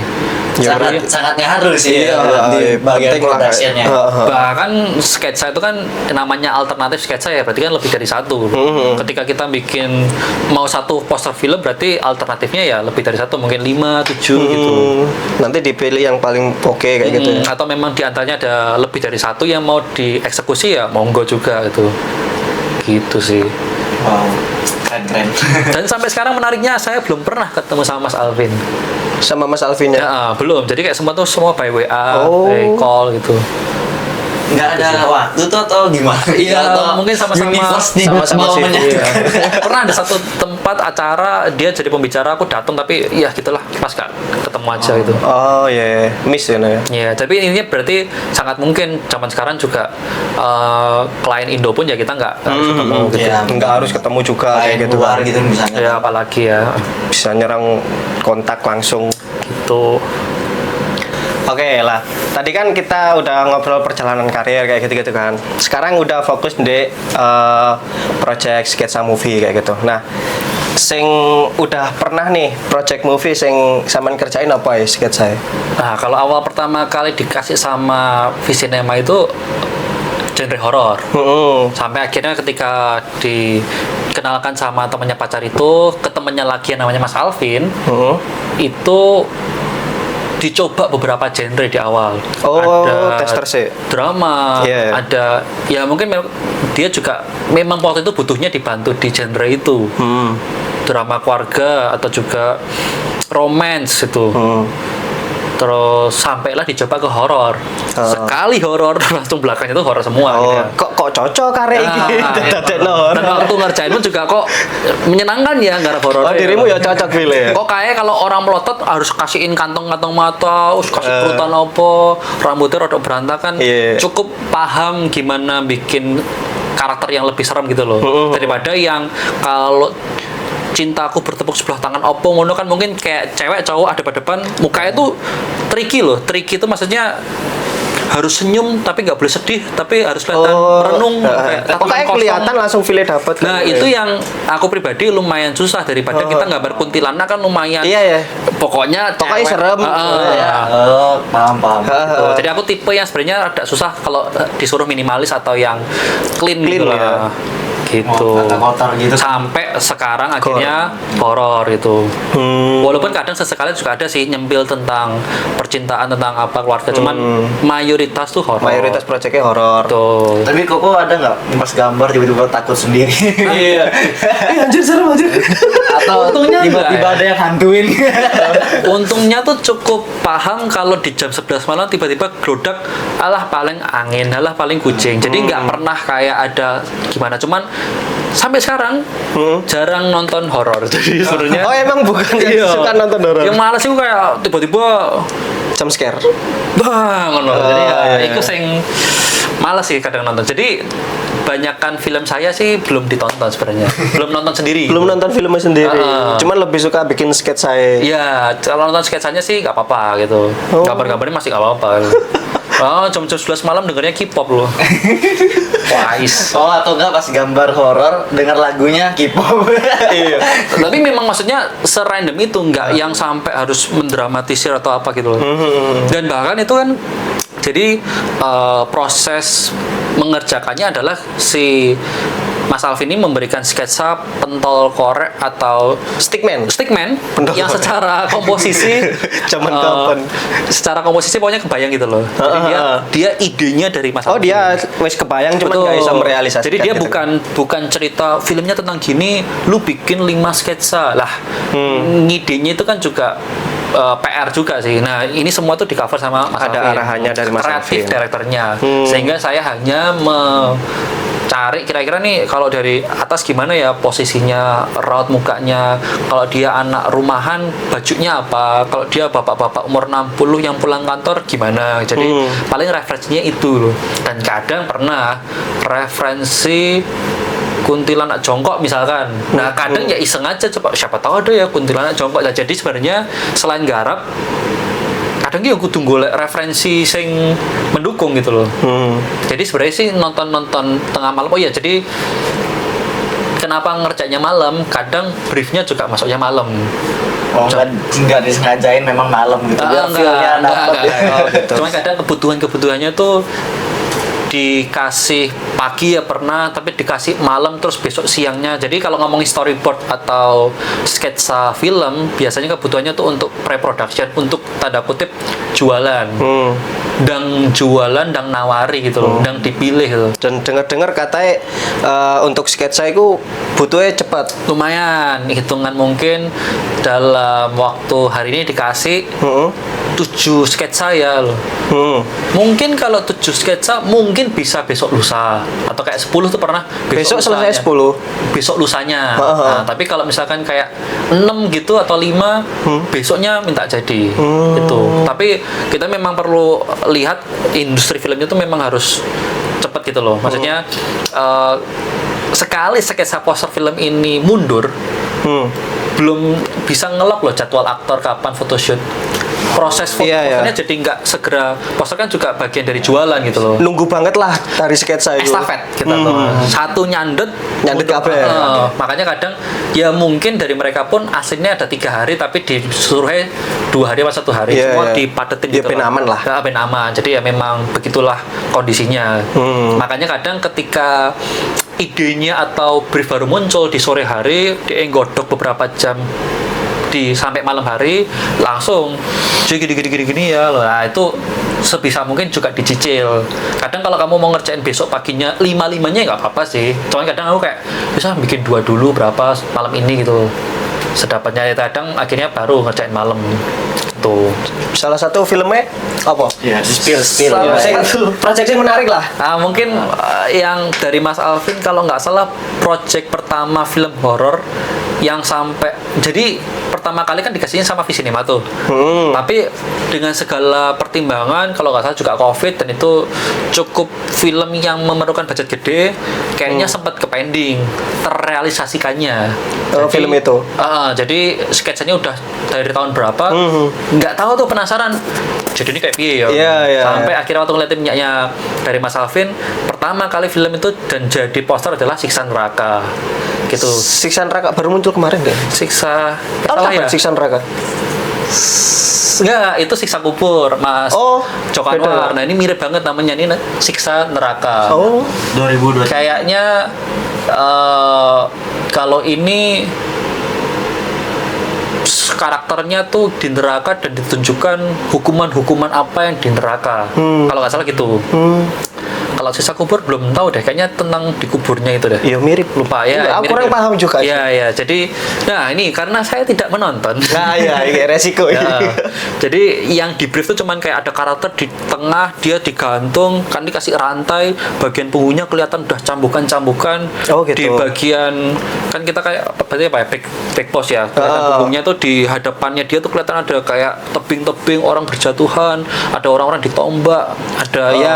Sangat sangat ngaruh sih Iya, di bagian penting lah. production-nya. Bahkan sketsa itu kan namanya alternatif sketsa ya, berarti kan lebih dari satu. Ketika kita bikin mau satu poster film berarti alternatifnya ya lebih dari satu, mungkin 5, 7 gitu. Nanti dipilih yang paling oke kayak gitu ya. Atau memang diantaranya ada lebih dari satu yang mau dieksekusi ya monggo juga gitu. Gitu sih. Wow, keren. Dan sampai sekarang menariknya saya belum pernah ketemu sama Mas Alvin. Sama Mas Alvin ya. Ya, belum. Jadi kayak semua by WA, Oh. by call gitu. Nggak ada waktu tuh atau gimana? Iya, Atau mungkin sama-sama- universe sama-sama mau sibuk, menyatukan. iya. Pernah ada satu tempat acara dia jadi pembicara, aku datang tapi ya gitulah pas gak ketemu aja gitu. Oh iya, miss ya. Nah. Ya, tapi ini berarti sangat mungkin zaman sekarang juga klien Indo pun ya kita nggak harus ketemu gitu. Iya. Nggak harus ketemu juga kayak Lain gitu luar kan. gitu misalnya. Ya apalagi ya Bisa nyerang kontak langsung. gitu. Oke lah, tadi kan kita udah ngobrol perjalanan karir kayak gitu-gitu kan. Sekarang udah fokus di project sketsa movie kayak gitu. Nah, sing udah pernah nih project movie sing sampean kerjain apa ya sketsa? Nah, kalau awal pertama kali dikasih sama Visinema itu genre horor. Sampai akhirnya ketika dikenalkan sama temannya pacar itu ke temannya lagi yang namanya Mas Alvin, itu dicoba beberapa genre di awal. Oh, Ada tester sih. drama, Iya. ada ya mungkin dia juga memang waktu itu butuhnya dibantu di genre itu. Drama keluarga atau juga romance itu. Terus sampailah dicoba ke horor. Sekali horor langsung belakangnya itu horor semua Oh, gitu. kok cocok karek iki dadekno horor. Dan waktu ngerjain pun juga kok menyenangkan ya garap horor. Oh, dirimu ya cocok pilih. Kok kayak kalau orang melotot harus kasihin kantong-kantong mata, terus kasih perutan apa, rambutnya rada berantakan. Iya. Cukup paham gimana bikin karakter yang lebih serem gitu loh. Daripada yang kalau cintaku bertepuk sebelah tangan opo ngono kan mungkin kayak cewek cowok ada pada depan mukanya tuh tricky loh. Tricky itu maksudnya harus senyum tapi nggak boleh sedih, tapi harus kelihatan merenung kayak tatanan pokoknya kosong. kelihatan langsung feel dapat. Nah, itu yang aku pribadi lumayan susah daripada kita gambar kuntilanak kan lumayan. Iya ya. Pokoknya Pokoknya cewek. serem. Iya. Oh, paham. Gitu. Jadi aku tipe yang sebenarnya agak susah kalau disuruh minimalis atau yang clean, Clean, gitu ya. lah. gitu. Agak kotor gitu. Sampai sekarang akhirnya horor itu. Walaupun kadang sesekali juga ada sih nyempil tentang percintaan, tentang apa keluarga, cuman mayoritas tuh horor. Mayoritas proyeknya horor. Tuh. Tapi Koko ada nggak pas gambar tiba-tiba takut sendiri? Iya. Anjir serem anjir. Atau Untungnya tiba-tiba enggak, ada yang hantuin? Untungnya tuh cukup paham kalau di jam 11 malam tiba-tiba gelodak, alah paling angin, alah paling kucing. Jadi nggak pernah kayak ada gimana. Cuman sampai sekarang jarang nonton horor. Jadi sebenarnya Oh emang bukan yang suka nonton horor. yang malas itu kayak tiba-tiba Jump scare. bang ngono. Jadi ya, iya, itu sing malas sih kadang nonton. Jadi banyakkan film saya sih belum ditonton sebenarnya. Belum nonton sendiri. Belum nonton filmnya sendiri. Cuman lebih suka bikin sketsa. Iya, kalau nonton sketsanya sih nggak apa-apa gitu. Oh. Gambar-gambarnya masih nggak apa-apa. Oh, jam 11 malam dengernya K-pop loh. Wais. Oh atau enggak pas gambar horor dengar lagunya K-pop? Iya. Tapi memang maksudnya serandom itu nggak yang sampai harus mendramatisir atau apa gitu loh. Dan bahkan itu kan jadi proses mengerjakannya adalah si Mas Alvin ini memberikan sketsa pentol korek atau Stickman. Pentol yang korek. secara komposisi Zaman kapan? secara komposisi pokoknya kebayang gitu loh. Jadi dia idenya dari Mas Oh Alvin. dia wes kebayang cuman Betul. nggak bisa merealisasikan. Jadi dia gitu. bukan cerita filmnya tentang gini, lu bikin 5 sketsa lah. Ngidenya itu kan juga PR juga sih. Nah ini semua tuh di cover sama Mas Ada Alvin. arahannya dari Mas Kreatif Alvin. direkturnya. Sehingga saya hanya cari kira-kira nih kalau dari atas gimana ya posisinya, raut mukanya, kalau dia anak rumahan bajunya apa, kalau dia bapak-bapak umur 60 yang pulang kantor gimana. Jadi paling referensinya itu loh. Dan kadang pernah referensi kuntilanak jongkok misalkan. Nah, kadang ya iseng aja coba siapa tahu ada ya kuntilanak jongkok. Nah, jadi sebenarnya selain garap kadang ya kudu golek referensi sing mendukung gitu loh. Jadi sebenarnya sih nonton tengah malam. Oh iya, jadi kenapa ngerjainnya malam? Kadang briefnya juga masuknya malam. Oh enggak disengajain memang malam gitu. Biar feel-nya dapet ya. Oh, gitu. Cuma kadang kebutuhannya tuh dikasih pagi ya pernah, tapi dikasih malam terus besok siangnya. Jadi kalau ngomongin storyboard atau sketsa film, biasanya kebutuhannya tuh untuk pre-production, untuk tanda kutip jualan. Dan jualan, dan nawari gitu loh, dan dipilih gitu. Dan dengar-dengar katanya untuk sketsa itu butuhnya cepat. Lumayan, hitungan mungkin dalam waktu hari ini dikasih 7 sketsa ya loh. Mungkin kalau 7 sketsa mungkin bisa besok lusa, atau kayak 10 tuh pernah Besok lusanya. selesai 10. Besok lusanya. Nah, tapi kalau misalkan kayak 6 gitu atau 5 besoknya minta jadi gitu. Tapi kita memang perlu lihat industri filmnya tuh memang harus cepat gitu loh. Maksudnya sekali sketsa poster film ini mundur, belum bisa ngelok loh jadwal aktor kapan photoshoot. Proses fotonya jadi nggak segera. Poster kan juga bagian dari jualan gitu loh. Nunggu banget lah dari sketsa itu. Estafet kita tuh. Satu nyandet kabeh. Makanya kadang ya mungkin dari mereka pun aslinya ada 3 hari tapi disuruhnya 2 hari atau 1 hari. Semua dipadetin Ya, gitu ben loh. aman lah. Ya, ben aman. Jadi ya memang begitulah kondisinya. Makanya kadang ketika idenya atau brief baru muncul di sore hari, dia godok beberapa jam sampai malam hari langsung jadi gini ya loh. Nah, itu sebisa mungkin juga dicicil. Kadang kalau kamu mau ngerjain besok paginya 5-5-nya nggak apa-apa sih. Cuman kadang aku kayak bisa bikin 2 dulu berapa malam ini gitu. Sedapatnya kadang akhirnya baru ngerjain malam. Tuh. Salah satu filmnya apa? Ya, spill. Salah satu proyeknya menarik lah. Nah, mungkin yang dari Mas Alvin kalau nggak salah project pertama film horor yang sampai jadi pertama kali kan dikasihnya sama Visinema tuh. Tapi dengan segala pertimbangan kalau nggak salah juga COVID dan itu cukup film yang memerlukan budget gede, kayaknya sempat ke pending terrealisasikannya. Film itu. Jadi sketsanya udah dari tahun berapa? Nggak tahu tuh, penasaran. Jadi ini kayak piye ya? Iya. Sampai akhirnya waktu ngeliatin minyaknya dari Mas Alvin, pertama kali film itu dan jadi poster adalah Siksa Neraka. Gitu. Siksa Neraka baru muncul kemarin deh. Siksa Tahu ya? Siksa Neraka? Enggak, itu Siksa Kubur, Mas. Oh, Joko Anwar. Nah, ini mirip banget namanya, ini Siksa Neraka. Oh, 2020. Kayaknya Kalau ini karakternya tuh di neraka dan ditunjukkan hukuman-hukuman apa yang di neraka. Kalau nggak salah gitu. Kalau sisa kubur belum tahu deh, kayaknya tentang di kuburnya itu deh. Iya mirip. Lupa ya. Aku kurang paham juga. Iya ya. Jadi, nah ini karena saya tidak menonton. Nah iya, resiko Ya. ini. Jadi yang di brief tuh cuman kayak ada karakter di tengah, dia digantung, kan dikasih rantai, bagian punggungnya kelihatan udah cambukan-cambukan. Oh, gitu. Di bagian kan kita kayak berarti apa ya, back post ya. Kelihatan punggungnya tuh di hadapannya dia tuh kelihatan ada kayak tebing-tebing, orang berjatuhan, ada orang-orang ditombak, ada ya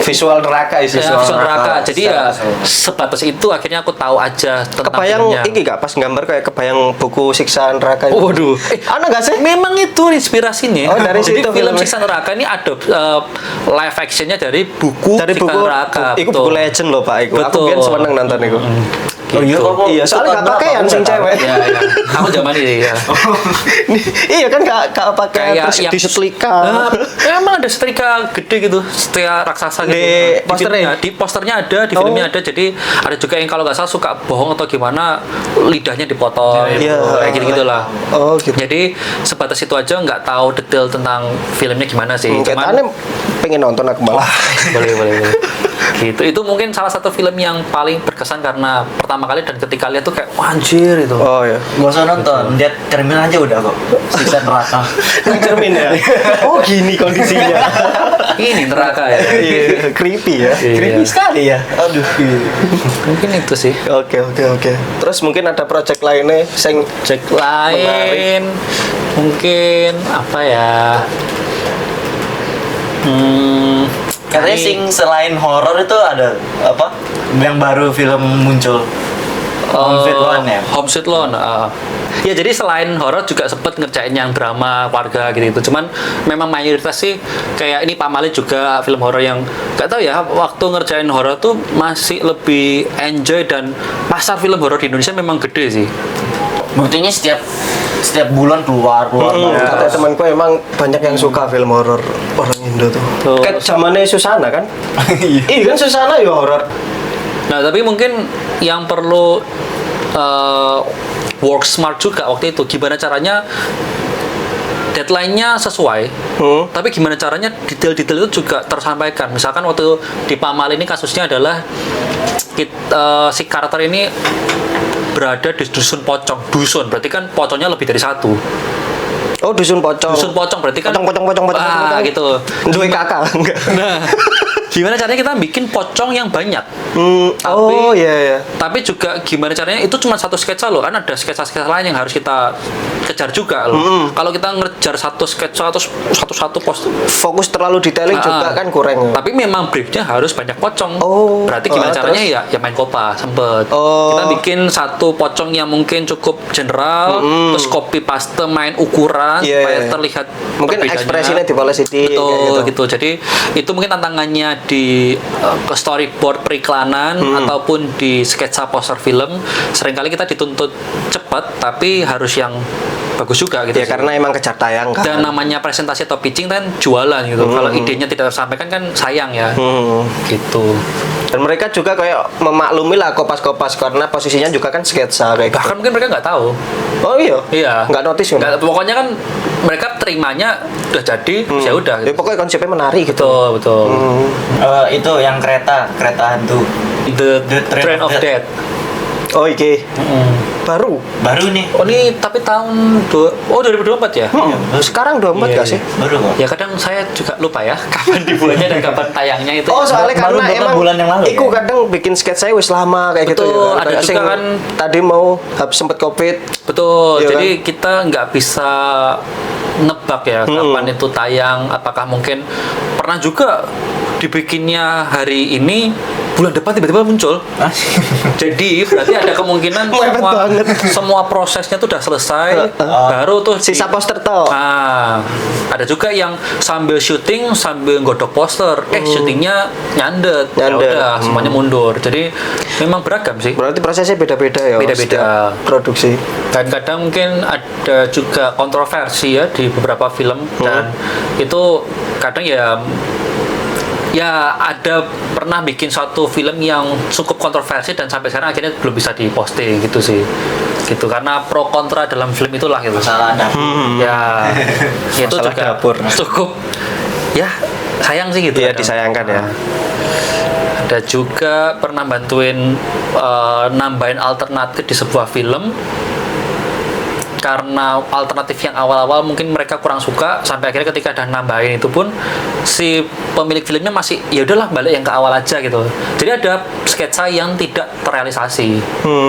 visual neraka ya, visual neraka. Jadi ya sebatas itu akhirnya aku tahu aja tentang kebayang filmnya. ini gak pas gambar kayak kebayang buku siksa neraka itu. Waduh. Ana gak sih? Memang itu inspirasinya. Oh, dari Jadi situ film filmnya. Siksa Neraka ini ada live actionnya dari buku Dari Siksa buku Neraka. itu buku legend loh Pak iku. Aku Betul. biyen seneng nonton iku. Oh iya, Gitu. kok Iya, soalnya gak pakaian sing cewek. Iya, iya. Aku zaman ini ya. Iya kan gak pakai terus disetrika. Emang ada setrika gede gitu, setrika raksasa gitu. Di posternya? Di posternya ada, di filmnya ada. Jadi ada juga yang kalau nggak salah suka bohong atau gimana, lidahnya dipotong, Iya. kayak gitu-gitulah. Oh gitu. Jadi sebatas itu aja, nggak tahu detail tentang filmnya gimana sih. Katanya pengen nonton aku malah. Boleh. Gitu. Itu mungkin salah satu film yang paling berkesan karena pertama kali dan ketika lihat tuh kayak wah, anjir itu. Oh ya. Gak usah nonton, lihat cermin aja udah kok. Siksa neraka. Cermin ya. Oh gini kondisinya. Ini neraka ya. Iya, creepy ya. Iya. Creepy sekali ya. Aduh. Mungkin itu sih. Oke. Terus mungkin ada project lainnya sing Cek lain mungkin apa ya? Katanya sing selain horor itu ada apa? Yang baru film muncul. Home Sweet Loan ya? Home Sweet Loan. Ya jadi selain horor juga sempet ngerjain yang drama keluarga gitu. Cuman memang mayoritas sih kayak ini Pak Mali juga film horor yang gak tahu ya, waktu ngerjain horor tuh masih lebih enjoy dan pasar film horor di Indonesia memang gede sih. Buktinya setiap bulan keluar. kata temanku emang banyak yang suka film horor orang Indo tuh. Tuh. Kayak zamannya Susana kan? Iya kan Susana ya horor. Nah tapi mungkin yang perlu work smart juga waktu itu, gimana caranya deadline-nya sesuai, tapi gimana caranya detail-detail itu juga tersampaikan. Misalkan waktu di Pamal ini kasusnya adalah si karakter ini berada di dusun pocong. Dusun berarti kan pocongnya lebih dari satu. Oh dusun pocong. Dusun pocong berarti kan Pocong. gitu. Duwe kakak enggak? Nah, gimana caranya kita bikin pocong yang banyak? Oh iya. Tapi juga gimana caranya, itu cuma satu sketsa loh, kan ada sketsa-sketsa lain yang harus kita kejar juga loh. Kalau kita ngejar satu sketsa atau satu post, Fokus terlalu detailing juga kan kurang. tapi memang briefnya harus banyak pocong. Oh. Berarti gimana Oh, caranya terus? ya main kopa sempet. Oh. Kita bikin satu pocong yang mungkin cukup general, terus copy paste main ukuran Iya, supaya iya. terlihat Mungkin perbedaannya. ekspresinya dibalas sedikit Betul kayak gitu. Jadi itu mungkin tantangannya di ke storyboard periklanan ataupun di sketsa poster film. Seringkali kita dituntut cepat tapi harus yang bagus juga gitu. Ya sih. karena emang kejar tayang kan. Dan namanya presentasi atau pitching kan jualan gitu. Kalau idenya tidak tersampaikan kan sayang ya. Gitu. Dan mereka juga kayak memaklumi lah kopas-kopas karena posisinya juga kan sketsa kayak gitu. Bahkan mungkin mereka nggak tahu. Oh iya. Iya. Nggak notice Nggak, pokoknya kan mereka terimanya udah jadi, ya udah. Ya pokoknya konsepnya menarik gitu. Betul, betul. Itu yang kereta hantu. The The Train of Death. Oh iki. Baru. Baru nih. Oh ini tapi tahun 2024 ya? Sekarang 24 Iya, gak sih? Baru kok. Ya kadang saya juga lupa ya kapan dibuatnya dan kapan tayangnya itu. Oh soalnya Baru karena beberapa emang bulan yang lalu, iku ya? kadang bikin sketsa wis lama kayak gitu Betul, ya. ada Kayak juga sing kan. tadi mau habis sempet covid. Betul. Iya Jadi kita nggak bisa nebak ya kapan itu tayang. Apakah mungkin pernah juga dibikinnya hari ini, bulan depan tiba-tiba muncul. Jadi berarti ada kemungkinan Mepet banget. semua prosesnya tuh udah selesai, baru tuh Sisa poster toh. ada juga yang sambil syuting sambil godok poster, syutingnya nyandet. Ya Nyandet. udah, semuanya mundur. Jadi memang beragam sih. Berarti prosesnya beda-beda ya. Beda-beda. setiap produksi. Dan kadang mungkin ada juga kontroversi ya di beberapa film, dan itu kadang ya Ya ada pernah bikin suatu film yang cukup kontroversi dan sampai sekarang akhirnya belum bisa diposting gitu sih. Gitu karena pro kontra dalam film itulah gitu. Masalah dapur. Ya itu Masalah juga dapur. cukup ya sayang sih gitu. Iya, kadang. disayangkan ya. Ada juga pernah bantuin nambahin alternatif di sebuah film karena alternatif yang awal-awal mungkin mereka kurang suka sampai akhirnya ketika ada nambahin itu pun si pemilik filmnya masih ya udahlah balik yang ke awal aja gitu. Jadi ada sketsa yang tidak terrealisasi.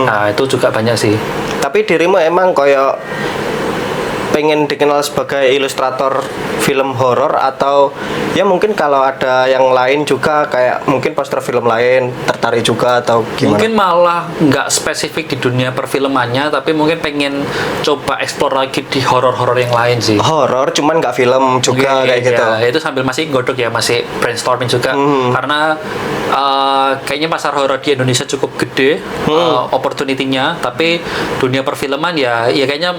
Nah, itu juga banyak sih. Tapi dirimu emang koyo pengen dikenal sebagai ilustrator film horor atau ya mungkin kalau ada yang lain juga kayak mungkin poster film lain tertarik juga atau gimana? Mungkin malah nggak spesifik di dunia perfilmannya, tapi mungkin pengen coba explore lagi di horor-horor yang lain sih. Horor cuman nggak film juga Oke, kayak gitu. ya, itu sambil masih godok ya, masih brainstorming juga. Karena kayaknya pasar horor di Indonesia cukup gede opportunity-nya, tapi dunia perfilman ya kayaknya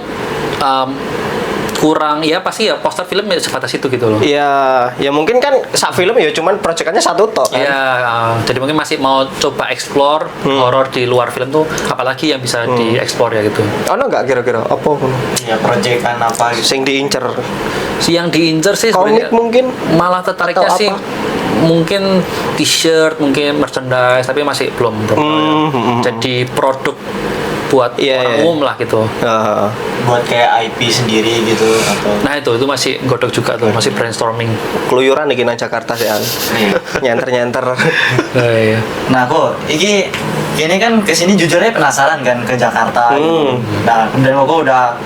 kurang ya pasti ya poster film ya sebatas itu gitu loh. Iya, ya mungkin kan sak film ya cuman proyekannya satu tok kan. Iya, jadi mungkin masih mau coba explore horor di luar film tuh apalagi yang bisa dieksplor ya gitu. Ono nggak kira-kira apa ngono? Ya proyekan apa gitu. Sing diincer Si yang diincer sih komik sebenarnya mungkin malah tertariknya atau sih apa? mungkin t-shirt, mungkin merchandise, tapi masih belum jadi produk buat Iya, orang iya. umum lah gitu. Buat kayak IP sendiri gitu atau Nah itu masih godok juga tuh, masih brainstorming. keluyuran iki nang Jakarta sih an. Iya. Nyenter-nyenter. Iya. Nah, kok ini kan kesini jujurnya penasaran kan ke Jakarta. Gitu. Nah, dan aku udah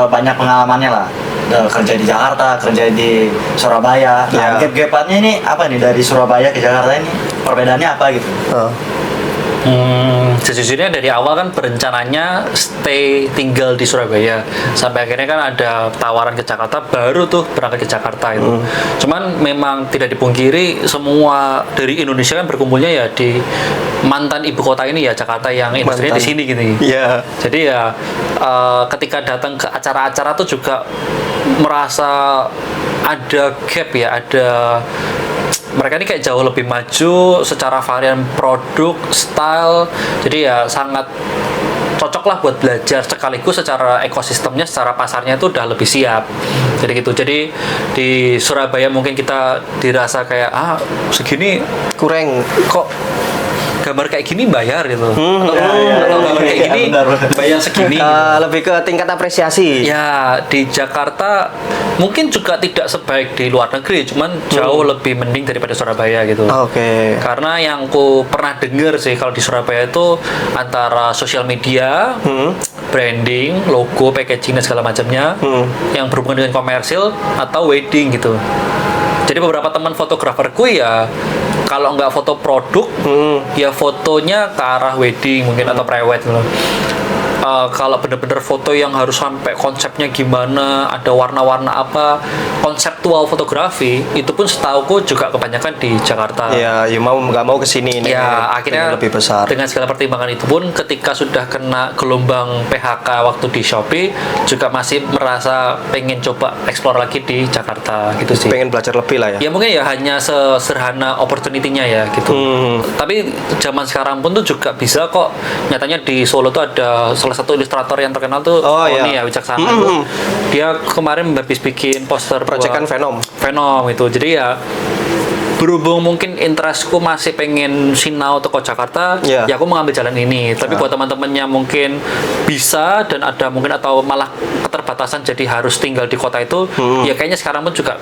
banyak pengalamannya lah. Udah kerja di Jakarta, kerja di Surabaya. Ya. Nah, gap-gapannya ini apa nih dari Surabaya ke Jakarta ini? Perbedaannya apa gitu? Sejujurnya dari awal kan berencananya stay tinggal di Surabaya sampai akhirnya kan ada tawaran ke Jakarta baru tuh berangkat ke Jakarta itu. Cuman memang tidak dipungkiri semua dari Indonesia kan berkumpulnya ya di mantan ibu kota ini ya Jakarta yang industrinya di sini gitu. Iya. Jadi ya ketika datang ke acara-acara tuh juga merasa ada gap ya, ada mereka ini kayak jauh lebih maju secara varian produk, style. Jadi ya sangat cocok lah buat belajar sekaligus secara ekosistemnya, secara pasarnya itu udah lebih siap. Jadi gitu. Jadi di Surabaya mungkin kita dirasa kayak segini Kurang kok gambar kayak gini bayar gitu. Atau gambar kayak Iya, gini benar. bayar segini gitu. lebih ke tingkat apresiasi. Ya, di Jakarta mungkin juga tidak sebaik di luar negeri, cuman jauh lebih mending daripada Surabaya gitu. Oke. Karena yang ku pernah dengar sih kalau di Surabaya itu antara sosial media, branding, logo, packaging dan segala macamnya yang berhubungan dengan komersil atau wedding gitu. Jadi beberapa teman fotograferku ya kalau nggak foto produk, ya fotonya ke arah wedding mungkin atau private gitu. Kalau bener-bener foto yang harus sampai konsepnya gimana, ada warna-warna apa, konseptual fotografi itu pun setauku juga kebanyakan di Jakarta. Ya, ya mau nggak mau kesini nih. Ya, akhirnya lebih besar. dengan segala pertimbangan itu pun ketika sudah kena gelombang PHK waktu di Shopee juga masih merasa pengen coba explore lagi di Jakarta gitu sih. Pengen belajar lebih lah ya. Ya mungkin ya hanya sesederhana opportunity-nya ya gitu. Tapi zaman sekarang pun tuh juga bisa kok. Nyatanya di Solo tuh ada salah satu ilustrator yang terkenal tuh Tony ya Wicaksana tuh. Dia kemarin habis bikin poster Proyekan buat Venom itu. Jadi ya berhubung mungkin interestku masih pengen sinau atau ke Jakarta, Ya. ya aku mengambil jalan ini. Tapi buat teman-teman yang mungkin bisa dan ada mungkin atau malah keterbatasan jadi harus tinggal di kota itu, ya kayaknya sekarang pun juga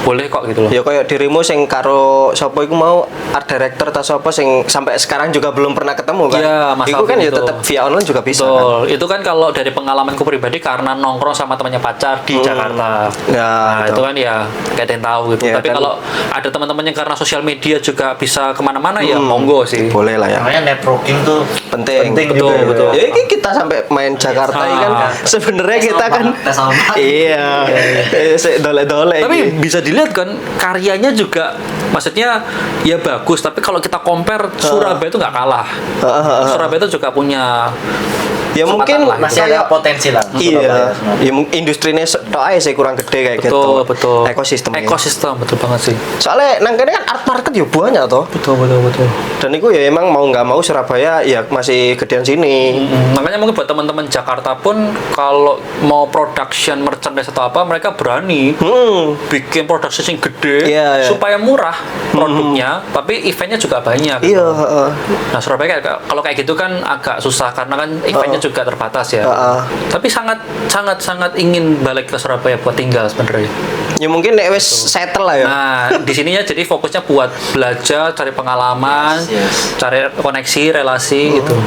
boleh kok gitu loh. Ya kayak dirimu sing karo sapa iku mau art director atau sapa sing sampai sekarang juga belum pernah ketemu kan. Iya, Mas Iku kan Alvin ya itu. tetap via online juga bisa kan. Betul. Itu kan kalau dari pengalamanku pribadi karena nongkrong sama temannya pacar di Jakarta. Ya, Nah, betul. itu kan ya gak ada yang tahu gitu. Ya, Tapi kan. kalau ada teman-temannya karena sosial media juga bisa kemana-mana ya monggo sih. Boleh lah ya. Namanya networking tuh Penting. Betul, juga. betul. Ya ini kita sampai main Jakarta ini kan sebenarnya Tes kita kan obat, tes obat. iya. Dole-dole Tapi iki. bisa dilihat kan karyanya juga maksudnya ya bagus, tapi kalau kita compare Surabaya itu nggak kalah. Surabaya itu juga punya Ya mungkin masih ada potensi lah. iya, ya industrinya tok ae sih kurang gede kayak Betul, gitu. betul. Ekosistem. Betul banget sih. Soalnya nang kene kan art market ya banyak toh. Betul. Dan itu ya emang mau nggak mau Surabaya ya masih gedean sini. Makanya mungkin buat teman-teman Jakarta pun kalau mau production merchandise atau apa, mereka berani bikin production yang gede Iya, iya. supaya murah produknya, tapi eventnya juga banyak. gitu. Iya, heeh. Nah, Surabaya kalau kayak gitu kan agak susah karena kan eventnya juga terbatas ya. Tapi sangat ingin balik ke Surabaya buat tinggal sebenarnya. Ya mungkin nek wis settle lah ya. Nah, di sininya jadi fokusnya buat belajar, cari pengalaman, Yes. cari koneksi, relasi gitu.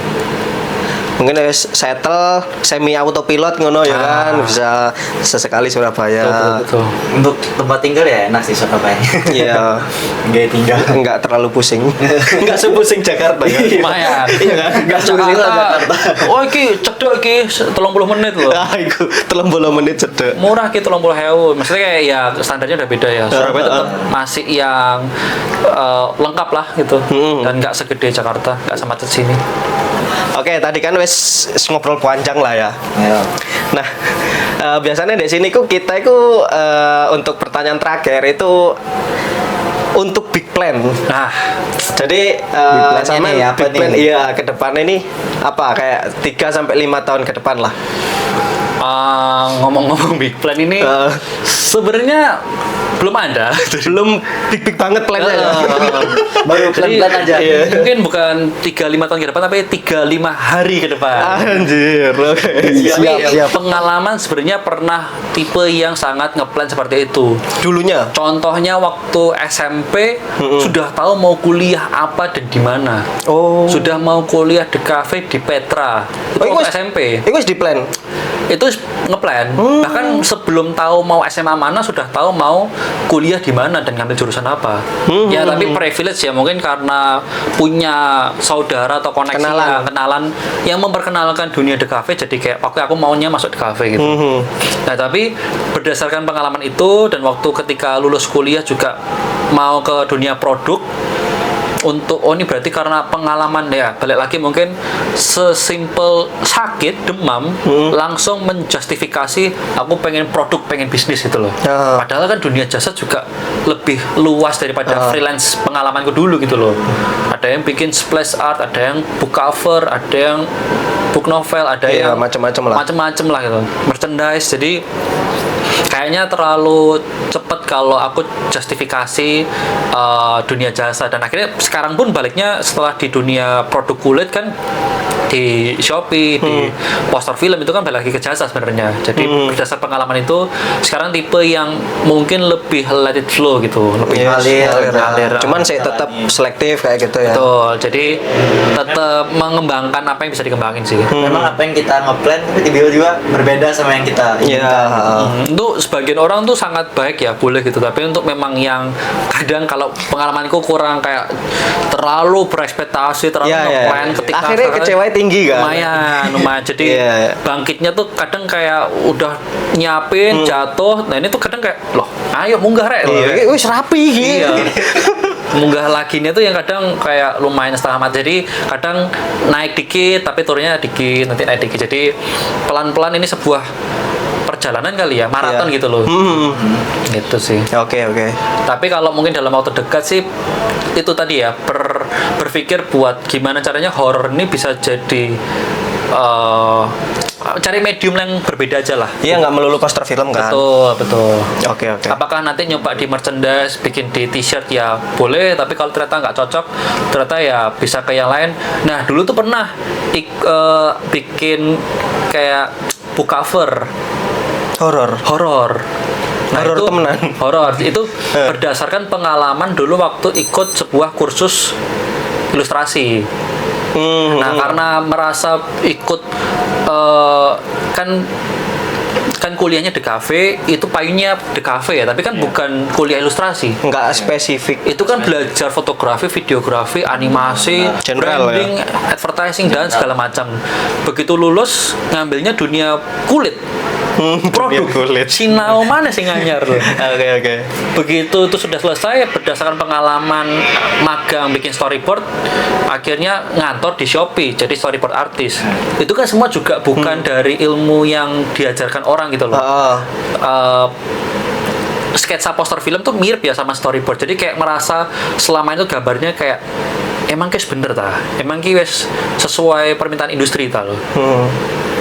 Mungkin wis settle semi autopilot ngono ya kan, bisa sesekali Surabaya. Betul. Untuk tempat tinggal ya enak sih Surabaya. Iya. Gaya tinggal. Enggak terlalu pusing. Enggak sepusing Jakarta ya. Lumayan. Iya kan? Enggak sepusing Jakarta. Oh, iki cedek iki 30 menit loh. Ah, iku 30 menit cedek. Murah ki 30.000. Maksudnya kayak ya standarnya udah beda ya. Surabaya tetap masih yang lengkap lah gitu. Dan nggak segede Jakarta, nggak sama sini. Oke, tadi kan wis ngobrol panjang lah ya. Ya. Nah, biasanya di sini kita untuk pertanyaan terakhir itu untuk big plan. Nah, Jadi plan-nya sama nih, apa big plan nih? iya ke depan ini apa kayak 3 sampai 5 tahun ke depan lah. ngomong-ngomong big plan ini sebenarnya belum ada. Belum big banget plannya ya. Baru Jadi, plan-plan aja. Iya. Mungkin bukan 3-5 tahun ke depan, tapi 3-5 hari ke depan. Anjir, oke. Tapi pengalaman sebenarnya pernah tipe yang sangat ngeplan seperti itu. Dulunya. Contohnya waktu SMP sudah tahu mau kuliah apa dan di mana. Oh. Sudah mau kuliah di kafe di Petra. Itu Oh, waktu SMP. Itu wis di plan. Itu ngeplan. Bahkan sebelum tahu mau SMA mana sudah tahu mau kuliah di mana dan ngambil jurusan apa. Ya tapi privilege ya mungkin karena punya saudara atau koneksi kenalan yang memperkenalkan dunia di kafe, jadi kayak oke aku maunya masuk di kafe gitu. Nah, tapi berdasarkan pengalaman itu dan waktu ketika lulus kuliah juga mau ke dunia produk. Ini berarti karena pengalaman ya, balik lagi mungkin sesimpel sakit demam langsung menjustifikasi aku pengen produk, pengen bisnis gitu loh. Padahal kan dunia jasa juga lebih luas daripada freelance pengalamanku dulu gitu loh. Ada yang bikin splash art, ada yang book cover, ada yang book novel, ada yang macam-macam lah gitu, merchandise. Jadi kayaknya terlalu cepet kalau aku justifikasi dunia jasa, dan akhirnya sekarang pun baliknya setelah di dunia produk kulit kan di Shopee, di poster film itu kan balik lagi ke jasa sebenarnya. Jadi berdasar pengalaman itu sekarang tipe yang mungkin lebih let it flow gitu, lebih ngalir. Cuman saya tetap selektif kayak gitu ya. Betul. Jadi tetap mengembangkan apa yang bisa dikembangin sih. Memang apa yang kita ngeplan tapi tiba-tiba berbeda sama yang kita inginkan. Untuk sebagian orang tuh sangat baik ya, boleh gitu. Tapi untuk memang yang kadang kalau pengalamanku kurang kayak terlalu berekspektasi, terlalu ngeplan ketika akhirnya kecewa tinggi kan. Lumayan. Jadi bangkitnya tuh kadang kayak udah nyiapin jatuh. Nah ini tuh kadang kayak loh, ayo munggah rek. Iya, wis rapi gitu. Iya. Munggah laginya tuh yang kadang kayak lumayan setengah mati. Jadi kadang naik dikit tapi turunnya dikit, nanti naik dikit. Jadi pelan-pelan ini sebuah perjalanan kali ya, maraton gitu loh. Gitu sih. Oke. Tapi kalau mungkin dalam waktu dekat sih itu tadi ya, berpikir buat gimana caranya horor ini bisa jadi cari medium yang berbeda aja lah. Iya, nggak melulu poster film kan. Betul. Oke. Apakah nanti nyoba di merchandise, bikin di t-shirt ya boleh, tapi kalau ternyata nggak cocok, ternyata ya bisa ke yang lain. Nah dulu tuh pernah bikin kayak book cover horor. Nah, Horor itu temenan. Horor itu berdasarkan pengalaman dulu waktu ikut sebuah kursus ilustrasi. Nah, karena merasa ikut kan kuliahnya di kafe, itu payungnya di kafe ya, tapi kan bukan kuliah ilustrasi. Nggak spesifik. Itu kan belajar fotografi, videografi, animasi, general, branding, advertising dan segala macam. Begitu lulus ngambilnya dunia kulit. dunia kulit. Sinau mana sih nganyar loh. Oke. Begitu itu sudah selesai, berdasarkan pengalaman magang bikin storyboard, akhirnya ngantor di Shopee jadi storyboard artist. Itu kan semua juga bukan dari ilmu yang diajarkan orang gitu loh. Sketsa poster film tuh mirip ya sama storyboard, jadi kayak merasa selama itu gambarnya kayak emang kayak bener ta, emang kayak wes sesuai permintaan industri ta loh.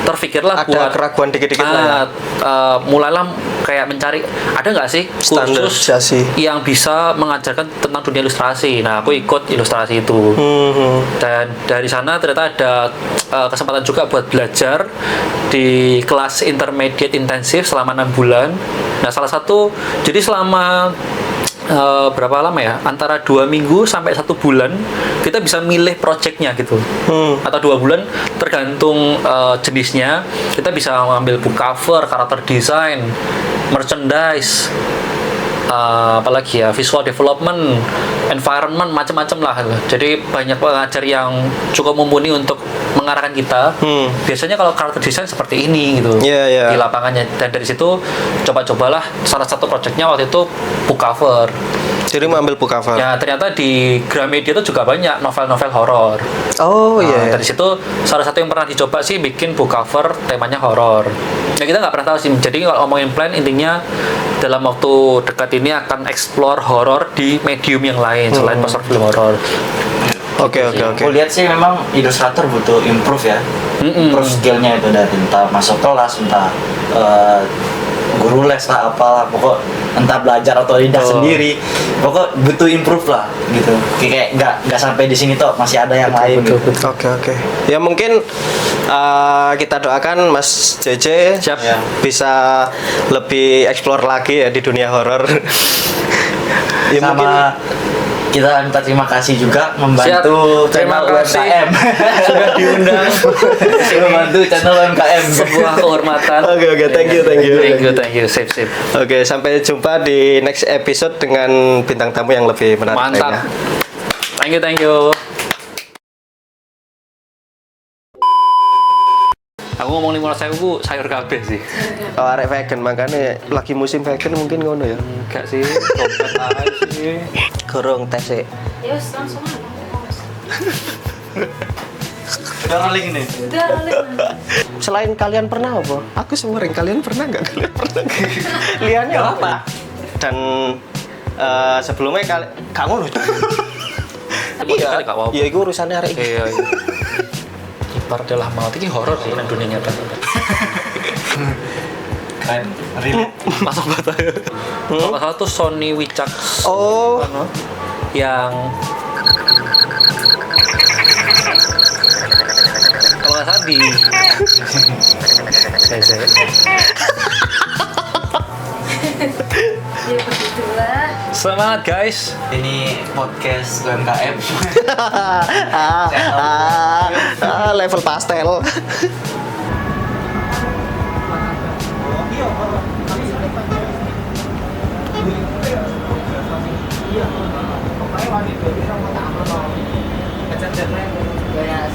Terfikirlah Ada buat keraguan dikit-dikit lah ya. Mulailah kayak mencari ada nggak sih kursus Standarisasi. yang bisa mengajarkan tentang dunia ilustrasi. Nah aku ikut ilustrasi itu. Dan dari sana ternyata ada kesempatan juga buat belajar di kelas intermediate intensif selama 6 bulan. Nah salah satu, jadi selama berapa lama ya, antara 2 minggu sampai 1 bulan kita bisa milih projectnya gitu, atau 2 bulan tergantung jenisnya. Kita bisa mengambil book cover, karakter design, merchandise, apalagi ya, visual development, environment, macam-macam lah. Jadi banyak pengajar yang cukup mumpuni untuk mengarahkan kita. Biasanya kalau karakter desain seperti ini gitu di lapangannya. Dan dari situ coba-cobalah salah satu projectnya waktu itu book cover. Jadi mengambil book cover. Ya ternyata di Gramedia itu juga banyak novel-novel horor. Dari situ salah satu yang pernah dicoba sih bikin book cover temanya horor. Ya kita nggak pernah tahu sih. Jadi kalau ngomongin plan, intinya dalam waktu dekat ini akan explore horor di medium yang lain selain poster film horor. Oke. Aku lihat sih memang ilustrator butuh improve ya. Improve skillnya itu dari entah masuk kelas, entah guru les lah, apalah, pokok entah belajar atau tidak sendiri, pokok butuh improve lah gitu. Kayak nggak sampai di sini toh, masih ada yang lain. Oke. Ya mungkin kita doakan Mas JJ Siap. bisa lebih explore lagi ya di dunia horor. Ya Sama mungkin kita minta terima kasih juga membantu Siap. Terima channel kasih. UMKM. Sudah diundang. Membantu channel UMKM. Sebuah kehormatan. Oke, thank you. Thank you. Sip. Oke, sampai jumpa di next episode dengan bintang tamu yang lebih menarik Mantap. lainnya. Thank you. Aku ngomong 15.000 bu, sayur kabeh sih. Oh, arek vegan, makanya lagi musim vegan mungkin ngono ya. Enggak sih, dompet aja sih. Gorong tes sih. Ya wes, langsung aja. Udah rolling ini. Udah, Selain kalian pernah apa? Aku sering kalian pernah nggak? Kalian pernah? Liannya apa? Dan sebelumnya kamu loh. Iya, gak apa-apa. Ya itu urusannya arek iki. Iya. Kibar adalah maut ini horor sih nang dunia nyata. Kan relate. Masuk bata ya. Kalau salah tuh Sony Wicax. Oh, Yang kalau nggak salah di saya. ya begitulah. Semangat guys. Ini podcast UMKM. level pastel. Kayak